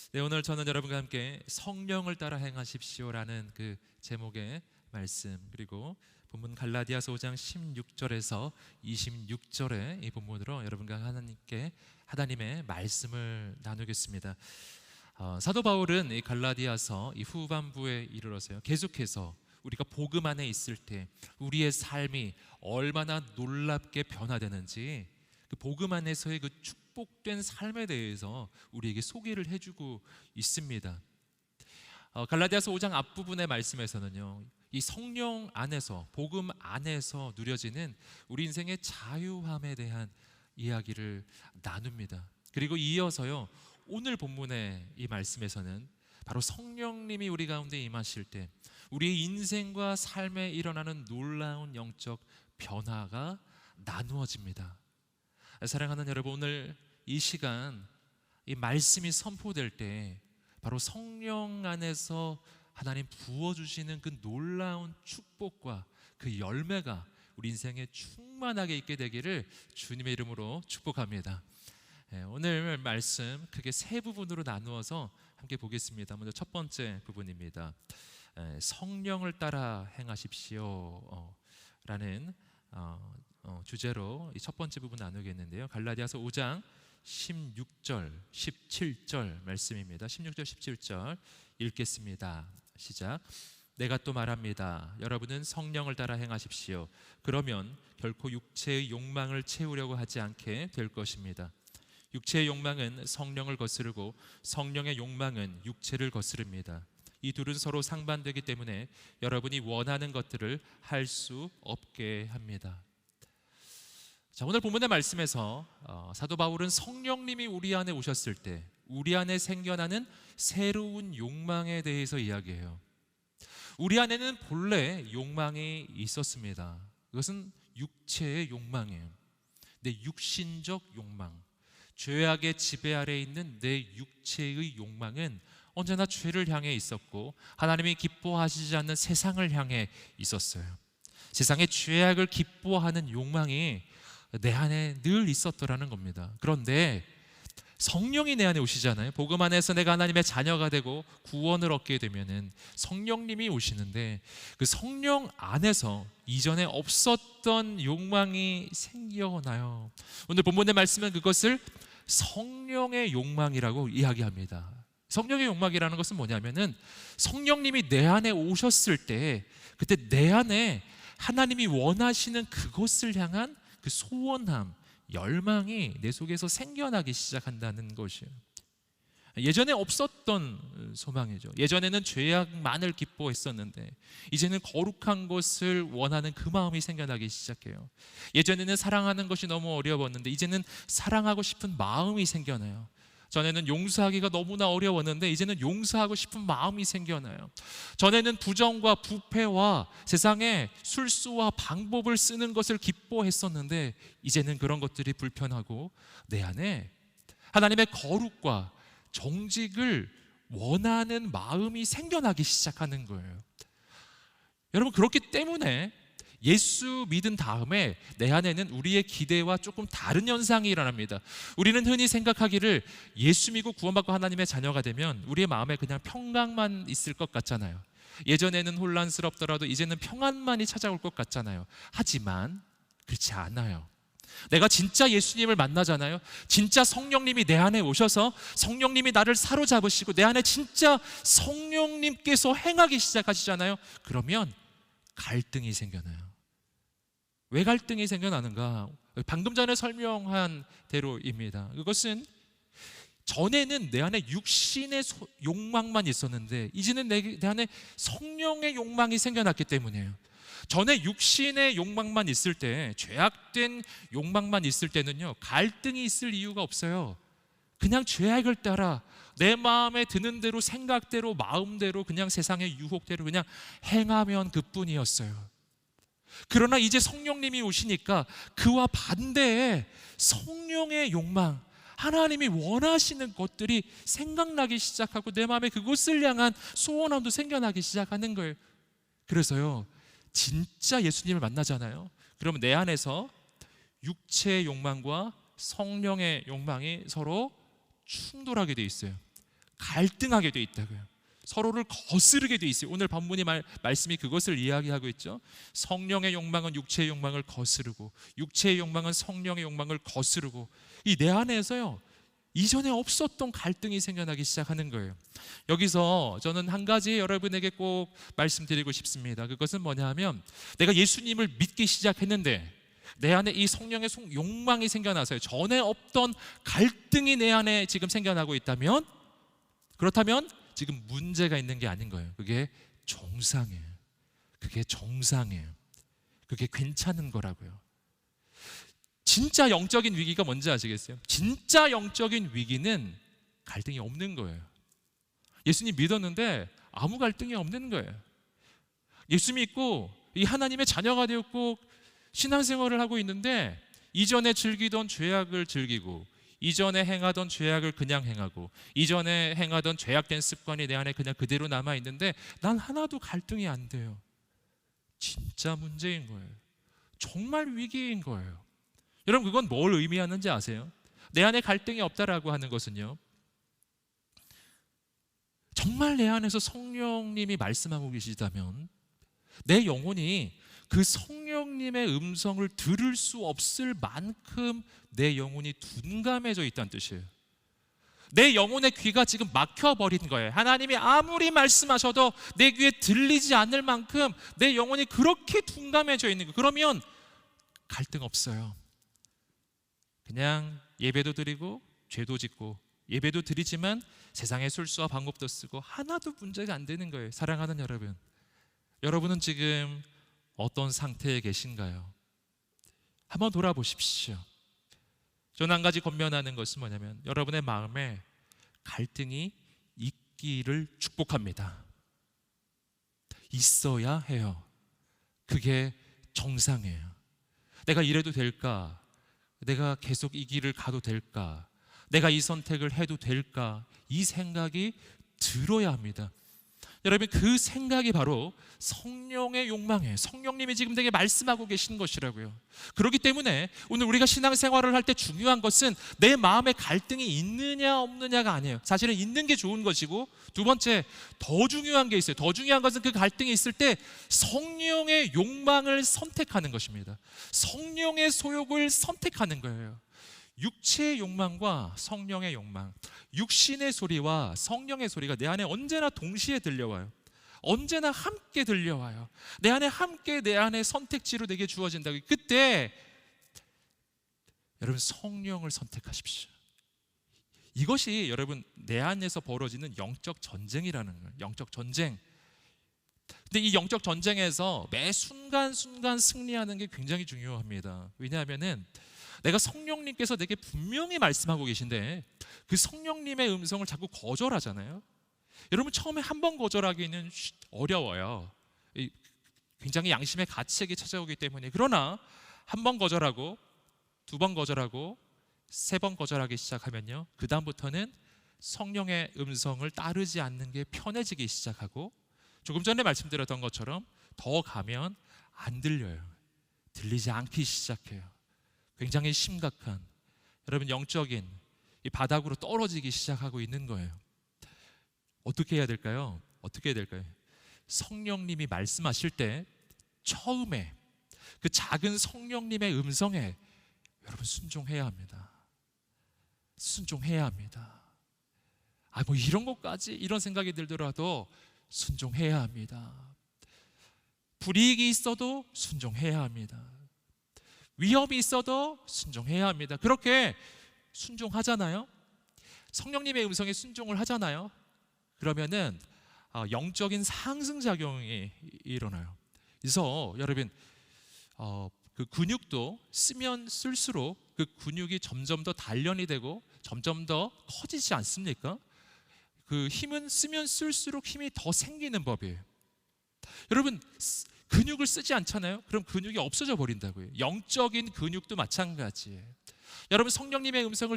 네, 오늘 저는 여러분과 함께 성령을 따라 행하십시오라는 그 제목의 말씀, 그리고 본문 갈라디아서 5장 16절에서 26절의 이 본문으로 여러분과 하나님의 말씀을 나누겠습니다. 사도 바울은 이 갈라디아서 이 후반부에 이르러서요, 계속해서 우리가 복음 안에 있을 때 우리의 삶이 얼마나 놀랍게 변화되는지, 그 복음 안에서의 그 축복된 삶에 대해서 우리에게 소개를 해주고 있습니다. 갈라디아서 5장 앞부분의 말씀에서는요, 이 성령 안에서, 복음 안에서 누려지는 우리 인생의 자유함에 대한 이야기를 나눕니다. 그리고 이어서요, 오늘 본문의 이 말씀에서는 바로 성령님이 우리 가운데 임하실 때 우리의 인생과 삶에 일어나는 놀라운 영적 변화가 나누어집니다. 사랑하는 여러분, 오늘 이 시간 이 말씀이 선포될 때 바로 성령 안에서 하나님 부어주시는 그 놀라운 축복과 그 열매가 우리 인생에 충만하게 있게 되기를 주님의 이름으로 축복합니다. 오늘 말씀 크게 세 부분으로 나누어서 함께 보겠습니다. 먼저 첫 번째 부분입니다. 성령을 따라 행하십시오 라는 주제로 이 첫 번째 부분 나누겠는데요, 갈라디아서 5장 16절, 17절 말씀입니다. 16절, 17절 읽겠습니다. 시작. 내가 또 말합니다. 여러분은 성령을 따라 행하십시오. 그러면 결코 육체의 욕망을 채우려고 하지 않게 될 것입니다. 육체의 욕망은 성령을 거스르고 성령의 욕망은 육체를 거스릅니다. 이 둘은 서로 상반되기 때문에 여러분이 원하는 것들을 할 수 없게 합니다. 자, 오늘 본문의 말씀에서 사도 바울은 성령님이 우리 안에 오셨을 때 우리 안에 생겨나는 새로운 욕망에 대해서 이야기해요. 우리 안에는 본래 욕망이 있었습니다. 그것은 육체의 욕망이에요. 내 육신적 욕망, 죄악의 지배 아래에 있는 내 육체의 욕망은 언제나 죄를 향해 있었고 하나님이 기뻐하시지 않는 세상을 향해 있었어요. 세상의 죄악을 기뻐하는 욕망이 내 안에 늘 있었더라는 겁니다. 그런데 성령이 내 안에 오시잖아요. 복음 안에서 내가 하나님의 자녀가 되고 구원을 얻게 되면은 성령님이 오시는데 그 성령 안에서 이전에 없었던 욕망이 생겨나요. 오늘 본문의 말씀은 그것을 성령의 욕망이라고 이야기합니다. 성령의 욕망이라는 것은 뭐냐면은 성령님이 내 안에 오셨을 때 그때 내 안에 하나님이 원하시는 그것을 향한 그 소원함, 열망이 내 속에서 생겨나기 시작한다는 것이에요. 예전에 없었던 소망이죠. 예전에는 죄악만을 기뻐했었는데 이제는 거룩한 것을 원하는 그 마음이 생겨나기 시작해요. 예전에는 사랑하는 것이 너무 어려웠는데 이제는 사랑하고 싶은 마음이 생겨나요. 전에는 용서하기가 너무나 어려웠는데 이제는 용서하고 싶은 마음이 생겨나요. 전에는 부정과 부패와 세상의 술수와 방법을 쓰는 것을 기뻐했었는데 이제는 그런 것들이 불편하고 내 안에 하나님의 거룩과 정직을 원하는 마음이 생겨나기 시작하는 거예요. 여러분, 그렇기 때문에 예수 믿은 다음에 내 안에는 우리의 기대와 조금 다른 현상이 일어납니다. 우리는 흔히 생각하기를 예수 믿고 구원받고 하나님의 자녀가 되면 우리의 마음에 그냥 평강만 있을 것 같잖아요. 예전에는 혼란스럽더라도 이제는 평안만이 찾아올 것 같잖아요. 하지만 그렇지 않아요. 내가 진짜 예수님을 만나잖아요. 진짜 성령님이 내 안에 오셔서 성령님이 나를 사로잡으시고 내 안에 진짜 성령님께서 행하기 시작하시잖아요. 그러면 갈등이 생겨나요. 왜 갈등이 생겨나는가? 방금 전에 설명한 대로입니다. 그것은 전에는 내 안에 육신의 욕망만 있었는데 이제는 내 안에 성령의 욕망이 생겨났기 때문이에요. 전에 육신의 욕망만 있을 때, 죄악된 욕망만 있을 때는요, 갈등이 있을 이유가 없어요. 그냥 죄악을 따라 내 마음에 드는 대로, 생각대로, 마음대로, 그냥 세상의 유혹대로 그냥 행하면 그뿐이었어요. 그러나 이제 성령님이 오시니까 그와 반대의 성령의 욕망, 하나님이 원하시는 것들이 생각나기 시작하고 내 마음에 그것을 향한 소원함도 생겨나기 시작하는 거예요. 그래서요, 진짜 예수님을 만나잖아요. 그러면 내 안에서 육체의 욕망과 성령의 욕망이 서로 충돌하게 돼 있어요. 갈등하게 돼 있다고요. 서로를 거스르게 돼 있어요. 오늘 본문의 말씀이 그것을 이야기하고 있죠. 성령의 욕망은 육체의 욕망을 거스르고 육체의 욕망은 성령의 욕망을 거스르고, 이 내 안에서요 이전에 없었던 갈등이 생겨나기 시작하는 거예요. 여기서 저는 한 가지 여러분에게 꼭 말씀드리고 싶습니다. 그것은 뭐냐 하면, 내가 예수님을 믿기 시작했는데 내 안에 이 성령의 욕망이 생겨나서요, 전에 없던 갈등이 내 안에 지금 생겨나고 있다면, 그렇다면 지금 문제가 있는 게 아닌 거예요. 그게 정상이에요. 그게 정상이에요. 그게 괜찮은 거라고요. 진짜 영적인 위기가 뭔지 아시겠어요? 진짜 영적인 위기는 갈등이 없는 거예요. 예수님 믿었는데 아무 갈등이 없는 거예요. 예수 믿고 이 하나님의 자녀가 되었고 신앙생활을 하고 있는데, 이전에 즐기던 죄악을 즐기고 이전에 행하던 죄악을 그냥 행하고 이전에 행하던 죄악된 습관이 내 안에 그냥 그대로 남아있는데 난 하나도 갈등이 안 돼요. 진짜 문제인 거예요. 정말 위기인 거예요. 여러분, 그건 뭘 의미하는지 아세요? 내 안에 갈등이 없다라고 하는 것은요, 정말 내 안에서 성령님이 말씀하고 계시다면 내 영혼이 그 성령님의 음성을 들을 수 없을 만큼 내 영혼이 둔감해져 있다는 뜻이에요. 내 영혼의 귀가 지금 막혀버린 거예요. 하나님이 아무리 말씀하셔도 내 귀에 들리지 않을 만큼 내 영혼이 그렇게 둔감해져 있는 거예요. 그러면 갈등 없어요. 그냥 예배도 드리고 죄도 짓고, 예배도 드리지만 세상의 술수와 방법도 쓰고 하나도 문제가 안 되는 거예요. 사랑하는 여러분, 여러분은 지금 어떤 상태에 계신가요? 한번 돌아보십시오. 저는 한 가지 권면하는 것은 뭐냐면, 여러분의 마음에 갈등이 있기를 축복합니다. 있어야 해요. 그게 정상이에요. 내가 이래도 될까? 내가 계속 이 길을 가도 될까? 내가 이 선택을 해도 될까? 이 생각이 들어야 합니다. 여러분, 그 생각이 바로 성령의 욕망이에요. 성령님이 지금 되게 말씀하고 계신 것이라고요. 그렇기 때문에 오늘 우리가 신앙생활을 할 때 중요한 것은 내 마음에 갈등이 있느냐 없느냐가 아니에요. 사실은 있는 게 좋은 것이고, 두 번째 더 중요한 게 있어요. 더 중요한 것은 그 갈등이 있을 때 성령의 욕망을 선택하는 것입니다. 성령의 소욕을 선택하는 거예요. 육체의 욕망과 성령의 욕망, 육신의 소리와 성령의 소리가 내 안에 언제나 동시에 들려와요. 언제나 함께 들려와요. 내 안에 함께, 내 안에 선택지로 내게 주어진다고. 그때 여러분, 성령을 선택하십시오. 이것이 여러분 내 안에서 벌어지는 영적 전쟁이라는 거예요. 영적 전쟁. 근데 이 영적 전쟁에서 매 순간순간 승리하는 게 굉장히 중요합니다. 왜냐하면은 내가 성령님께서 내게 분명히 말씀하고 계신데 그 성령님의 음성을 자꾸 거절하잖아요. 여러분, 처음에 한 번 거절하기는 어려워요. 굉장히 양심의 가책이 찾아오기 때문에. 그러나 한 번 거절하고, 두 번 거절하고, 세 번 거절하기 시작하면요, 그 다음부터는 성령의 음성을 따르지 않는 게 편해지기 시작하고, 조금 전에 말씀드렸던 것처럼 더 가면 안 들려요. 들리지 않기 시작해요. 굉장히 심각한, 여러분, 영적인 이 바닥으로 떨어지기 시작하고 있는 거예요. 어떻게 해야 될까요? 어떻게 해야 될까요? 성령님이 말씀하실 때 처음에 그 작은 성령님의 음성에 여러분 순종해야 합니다. 순종해야 합니다. 뭐 이런 것까지, 이런 생각이 들더라도 순종해야 합니다. 불이익이 있어도 순종해야 합니다. 위협이 있어도 순종해야 합니다. 그렇게 순종하잖아요. 성령님의 음성에 순종을 하잖아요. 그러면은 영적인 상승작용이 일어나요. 그래서 여러분, 그 근육도 쓰면 쓸수록 그 근육이 점점 더 단련이 되고 점점 더 커지지 않습니까? 그 힘은 쓰면 쓸수록 힘이 더 생기는 법이에요. 여러분, 근육을 쓰지 않잖아요. 그럼 근육이 없어져 버린다고요. 영적인 근육도 마찬가지예요. 여러분, 성령님의 음성을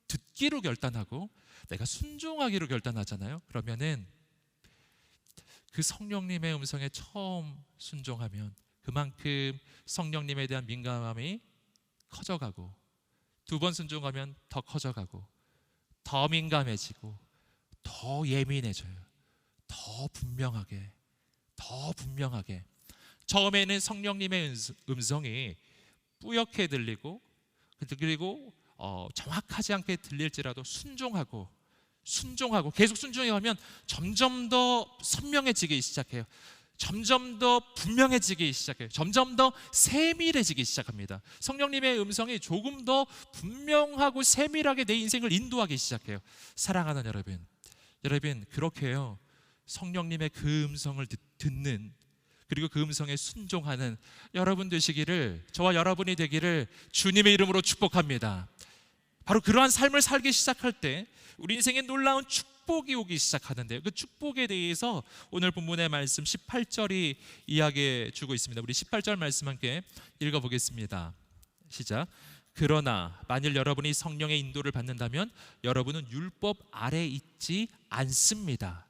듣기로 결단하고 내가 순종하기로 결단하잖아요. 그러면은 그 성령님의 음성에 처음 순종하면 그만큼 성령님에 대한 민감함이 커져가고, 두 번 순종하면 더 커져가고, 더 민감해지고, 더 더 예민해져요. 더 분명하게, 더 분명하게. 처음에는 성령님의 음성이 뿌옇게 들리고, 그리고 정확하지 않게 들릴지라도 순종하고 계속 순종해가면 점점 더 선명해지기 시작해요. 점점 더 분명해지기 시작해요. 점점 더 세밀해지기 시작합니다. 성령님의 음성이 조금 더 분명하고 세밀하게 내 인생을 인도하기 시작해요. 사랑하는 여러분 그렇게요, 성령님의 그 음성을 듣는, 그리고 그 음성에 순종하는 여러분 되시기를, 저와 여러분이 되기를 주님의 이름으로 축복합니다. 바로 그러한 삶을 살기 시작할 때 우리 인생에 놀라운 축복이 오기 시작하는데요, 그 축복에 대해서 오늘 본문의 말씀 18절이 이야기해 주고 있습니다. 우리 18절 말씀 함께 읽어보겠습니다. 시작. 그러나 만일 여러분이 성령의 인도를 받는다면 여러분은 율법 아래 있지 않습니다.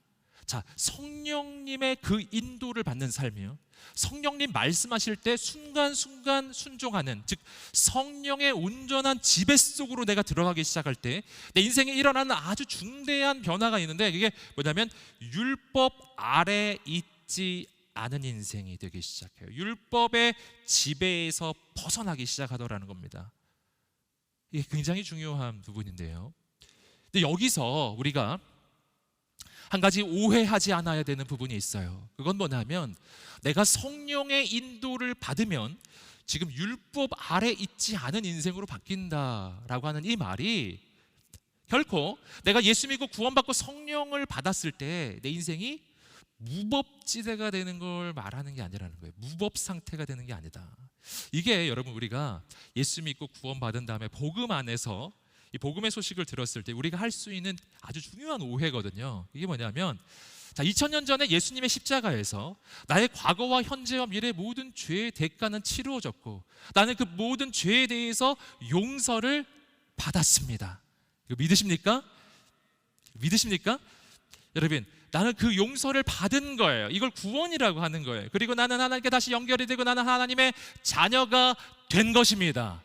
자, 성령님의 그 인도를 받는 삶이요, 성령님 말씀하실 때 순간순간 순종하는, 즉 성령의 온전한 지배 속으로 내가 들어가기 시작할 때 내 인생에 일어나는 아주 중대한 변화가 있는데, 그게 뭐냐면 율법 아래 있지 않은 인생이 되기 시작해요. 율법의 지배에서 벗어나기 시작하더라는 겁니다. 이게 굉장히 중요한 부분인데요, 근데 여기서 우리가 한 가지 오해하지 않아야 되는 부분이 있어요. 그건 뭐냐면 내가 성령의 인도를 받으면 지금 율법 아래 있지 않은 인생으로 바뀐다라고 하는 이 말이 결코 내가 예수 믿고 구원받고 성령을 받았을 때 내 인생이 무법지대가 되는 걸 말하는 게 아니라는 거예요. 무법 상태가 되는 게 아니다. 이게 여러분, 우리가 예수 믿고 구원받은 다음에 복음 안에서 이 복음의 소식을 들었을 때 우리가 할 수 있는 아주 중요한 오해거든요. 이게 뭐냐면, 자, 2000년 전에 예수님의 십자가에서 나의 과거와 현재와 미래의 모든 죄의 대가는 치루어졌고 나는 그 모든 죄에 대해서 용서를 받았습니다. 이거 믿으십니까? 믿으십니까? 여러분, 나는 그 용서를 받은 거예요. 이걸 구원이라고 하는 거예요. 그리고 나는 하나님께 다시 연결이 되고 나는 하나님의 자녀가 된 것입니다.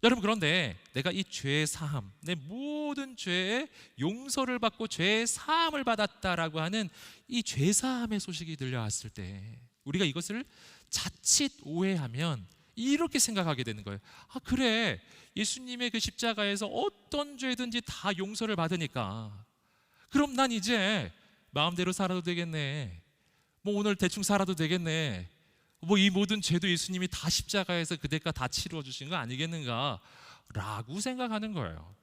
여러분, 그런데 내가 이 죄의 사함, 내 모든 죄의 용서를 받고 죄의 사함을 받았다라고 하는 이 죄 사함의 소식이 들려왔을 때 우리가 이것을 자칫 오해하면 이렇게 생각하게 되는 거예요. 아, 그래, 예수님의 그 십자가에서 어떤 죄든지 다 용서를 받으니까 그럼 난 이제 마음대로 살아도 되겠네, 뭐 오늘 대충 살아도 되겠네, 뭐 이 모든 죄도 예수님이 다 십자가에서 그 대가 다 치루어 주신 거 아니겠는가 라고 생각하는 거예요.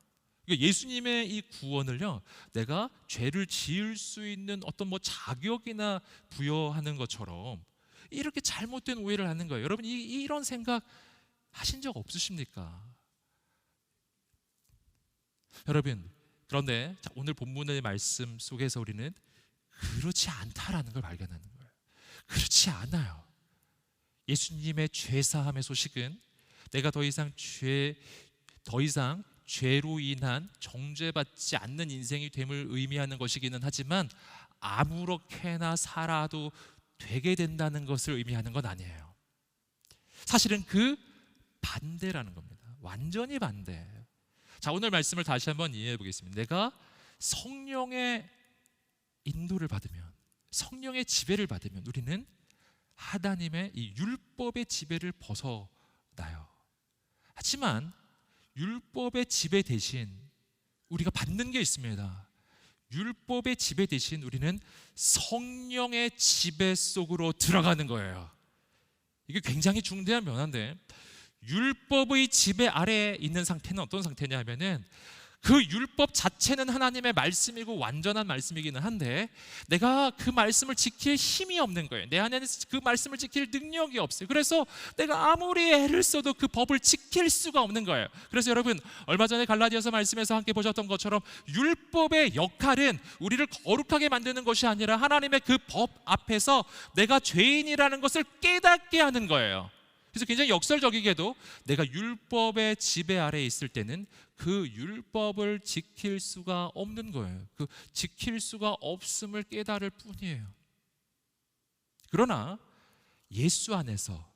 그러니까 예수님의 이 구원을요, 내가 죄를 지을 수 있는 어떤 뭐 자격이나 부여하는 것처럼 이렇게 잘못된 오해를 하는 거예요. 여러분, 이런 생각 하신 적 없으십니까? 여러분, 그런데 오늘 본문의 말씀 속에서 우리는 그렇지 않다라는 걸 발견하는 거예요. 그렇지 않아요. 예수님의 죄사함의 소식은 내가 더 이상 죄로 인한 정죄받지 않는 인생이 됨을 의미하는 것이기는 하지만 아무렇게나 살아도 되게 된다는 것을 의미하는 건 아니에요. 사실은 그 반대라는 겁니다. 완전히 반대. 자, 오늘 말씀을 다시 한번 이해해 보겠습니다. 내가 성령의 인도를 받으면, 성령의 지배를 받으면 우리는 하나님의 이 율법의 지배를 벗어나요. 하지만 율법의 지배 대신 우리가 받는 게 있습니다. 율법의 지배 대신 우리는 성령의 지배 속으로 들어가는 거예요. 이게 굉장히 중대한 변화인데, 율법의 지배 아래에 있는 상태는 어떤 상태냐 하면은 그 율법 자체는 하나님의 말씀이고 완전한 말씀이기는 한데 내가 그 말씀을 지킬 힘이 없는 거예요. 내 안에는 그 말씀을 지킬 능력이 없어요. 그래서 내가 아무리 애를 써도 그 법을 지킬 수가 없는 거예요. 그래서 여러분, 얼마 전에 갈라디아서 말씀에서 함께 보셨던 것처럼 율법의 역할은 우리를 거룩하게 만드는 것이 아니라 하나님의 그 법 앞에서 내가 죄인이라는 것을 깨닫게 하는 거예요. 그래서 굉장히 역설적이게도 내가 율법의 지배 아래에 있을 때는 그 율법을 지킬 수가 없는 거예요. 그 지킬 수가 없음을 깨달을 뿐이에요. 그러나 예수 안에서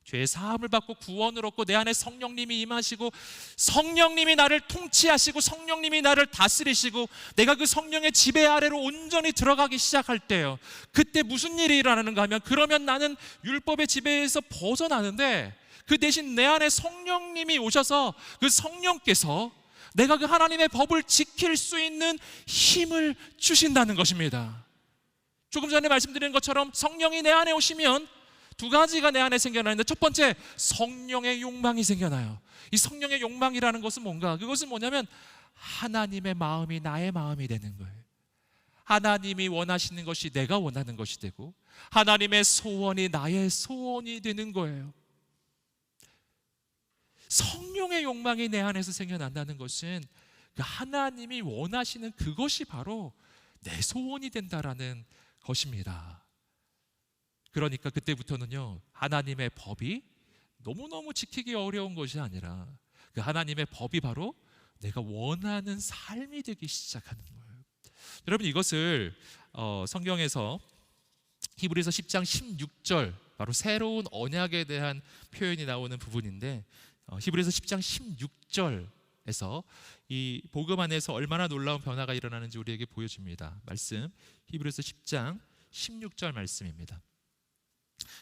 죄의 사함을 받고 구원을 얻고 내 안에 성령님이 임하시고 성령님이 나를 통치하시고 성령님이 나를 다스리시고 내가 그 성령의 지배 아래로 온전히 들어가기 시작할 때요, 그때 무슨 일이 일어나는가 하면, 그러면 나는 율법의 지배에서 벗어나는데 그 대신 내 안에 성령님이 오셔서 그 성령께서 내가 그 하나님의 법을 지킬 수 있는 힘을 주신다는 것입니다. 조금 전에 말씀드린 것처럼 성령이 내 안에 오시면 두 가지가 내 안에 생겨나는데, 첫 번째, 성령의 욕망이 생겨나요. 이 성령의 욕망이라는 것은 뭔가? 그것은 뭐냐면 하나님의 마음이 나의 마음이 되는 거예요. 하나님이 원하시는 것이 내가 원하는 것이 되고 하나님의 소원이 나의 소원이 되는 거예요. 성령의 욕망이 내 안에서 생겨난다는 것은 그 하나님이 원하시는 그것이 바로 내 소원이 된다라는 것입니다. 그러니까 그때부터는요, 하나님의 법이 너무너무 지키기 어려운 것이 아니라 그 하나님의 법이 바로 내가 원하는 삶이 되기 시작하는 거예요. 여러분, 이것을 성경에서 히브리서 10장 16절, 바로 새로운 언약에 대한 표현이 나오는 부분인데, 히브리서 10장 16절에서 이 복음 안에서 얼마나 놀라운 변화가 일어나는지 우리에게 보여줍니다. 말씀, 히브리서 10장 16절 말씀입니다.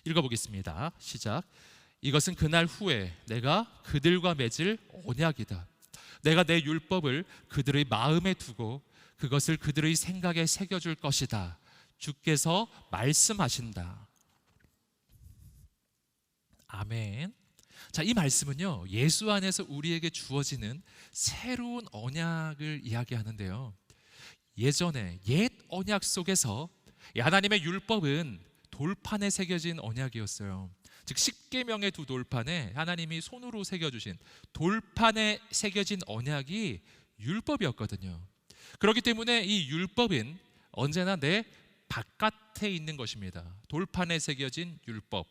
읽어보겠습니다. 시작. 이것은 그날 후에 내가 그들과 맺을 언약이다. 내가 내 율법을 그들의 마음에 두고 그것을 그들의 생각에 새겨줄 것이다. 주께서 말씀하신다. 아멘. 자, 이 말씀은요, 예수 안에서 우리에게 주어지는 새로운 언약을 이야기하는데요, 예전에 옛 언약 속에서 하나님의 율법은 돌판에 새겨진 언약이었어요. 즉 십계명의 두 돌판에 하나님이 손으로 새겨주신 돌판에 새겨진 언약이 율법이었거든요. 그렇기 때문에 이 율법은 언제나 내 바깥에 있는 것입니다. 돌판에 새겨진 율법.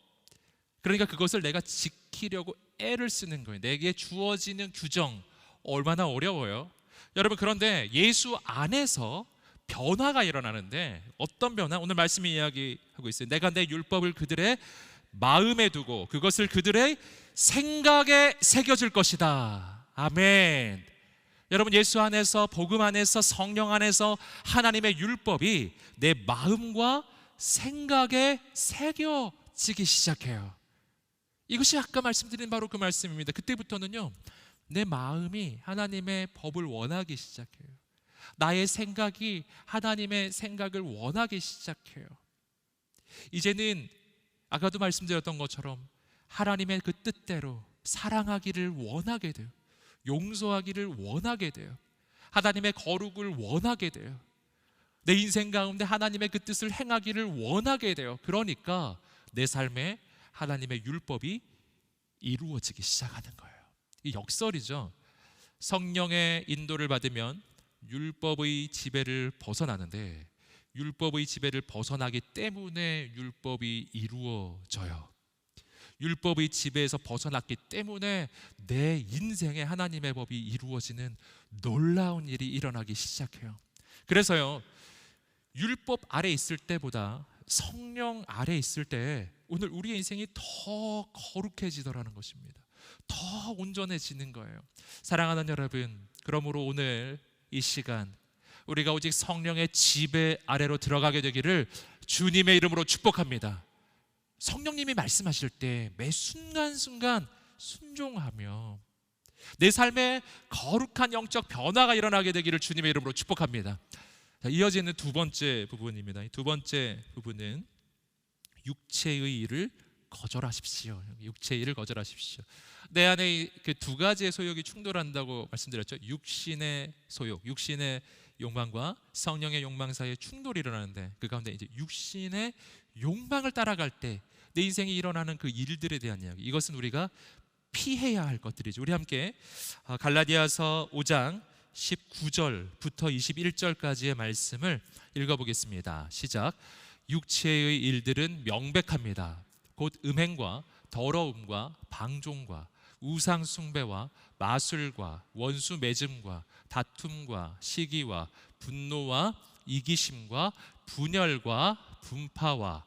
그러니까 그것을 내가 지키려고 애를 쓰는 거예요. 내게 주어지는 규정, 얼마나 어려워요. 여러분, 그런데 예수 안에서 변화가 일어나는데, 어떤 변화? 오늘 말씀이 이야기하고 있어요. 내가 내 율법을 그들의 마음에 두고 그것을 그들의 생각에 새겨줄 것이다. 아멘. 여러분, 예수 안에서, 복음 안에서, 성령 안에서 하나님의 율법이 내 마음과 생각에 새겨지기 시작해요. 이것이 아까 말씀드린 바로 그 말씀입니다. 그때부터는요, 내 마음이 하나님의 법을 원하기 시작해요. 나의 생각이 하나님의 생각을 원하기 시작해요. 이제는 아까도 말씀드렸던 것처럼 하나님의 그 뜻대로 사랑하기를 원하게 돼요. 용서하기를 원하게 돼요. 하나님의 거룩을 원하게 돼요. 내 인생 가운데 하나님의 그 뜻을 행하기를 원하게 돼요. 그러니까 내 삶에 하나님의 율법이 이루어지기 시작하는 거예요. 이 역설이죠. 성령의 인도를 받으면 율법의 지배를 벗어나는데, 율법의 지배를 벗어나기 때문에 율법이 이루어져요. 율법의 지배에서 벗어났기 때문에 내 인생에 하나님의 법이 이루어지는 놀라운 일이 일어나기 시작해요. 그래서요, 율법 아래 있을 때보다 성령 아래 있을 때 오늘 우리의 인생이 더 거룩해지더라는 것입니다. 더 온전해지는 거예요. 사랑하는 여러분, 그러므로 오늘 이 시간 우리가 오직 성령의 지배 아래로 들어가게 되기를 주님의 이름으로 축복합니다. 성령님이 말씀하실 때 매 순간순간 순종하며 내 삶에 거룩한 영적 변화가 일어나게 되기를 주님의 이름으로 축복합니다. 자, 이어지는 두 번째 부분입니다. 두 번째 부분은 육체의 일을 거절하십시오. 육체의 일을 거절하십시오. 내 안에 그 두 가지의 소욕이 충돌한다고 말씀드렸죠. 육신의 소욕, 육신의 욕망과 성령의 욕망 사이에 충돌이 일어나는데, 그 가운데 이제 육신의 욕망을 따라갈 때 내 인생에 일어나는 그 일들에 대한 이야기, 이것은 우리가 피해야 할 것들이죠. 우리 함께 갈라디아서 5장 19절부터 21절까지의 말씀을 읽어보겠습니다. 시작. 육체의 일들은 명백합니다. 곧 음행과 더러움과 방종과 우상 숭배와 마술과 원수 맺음과 다툼과 시기와 분노와 이기심과 분열과 분파와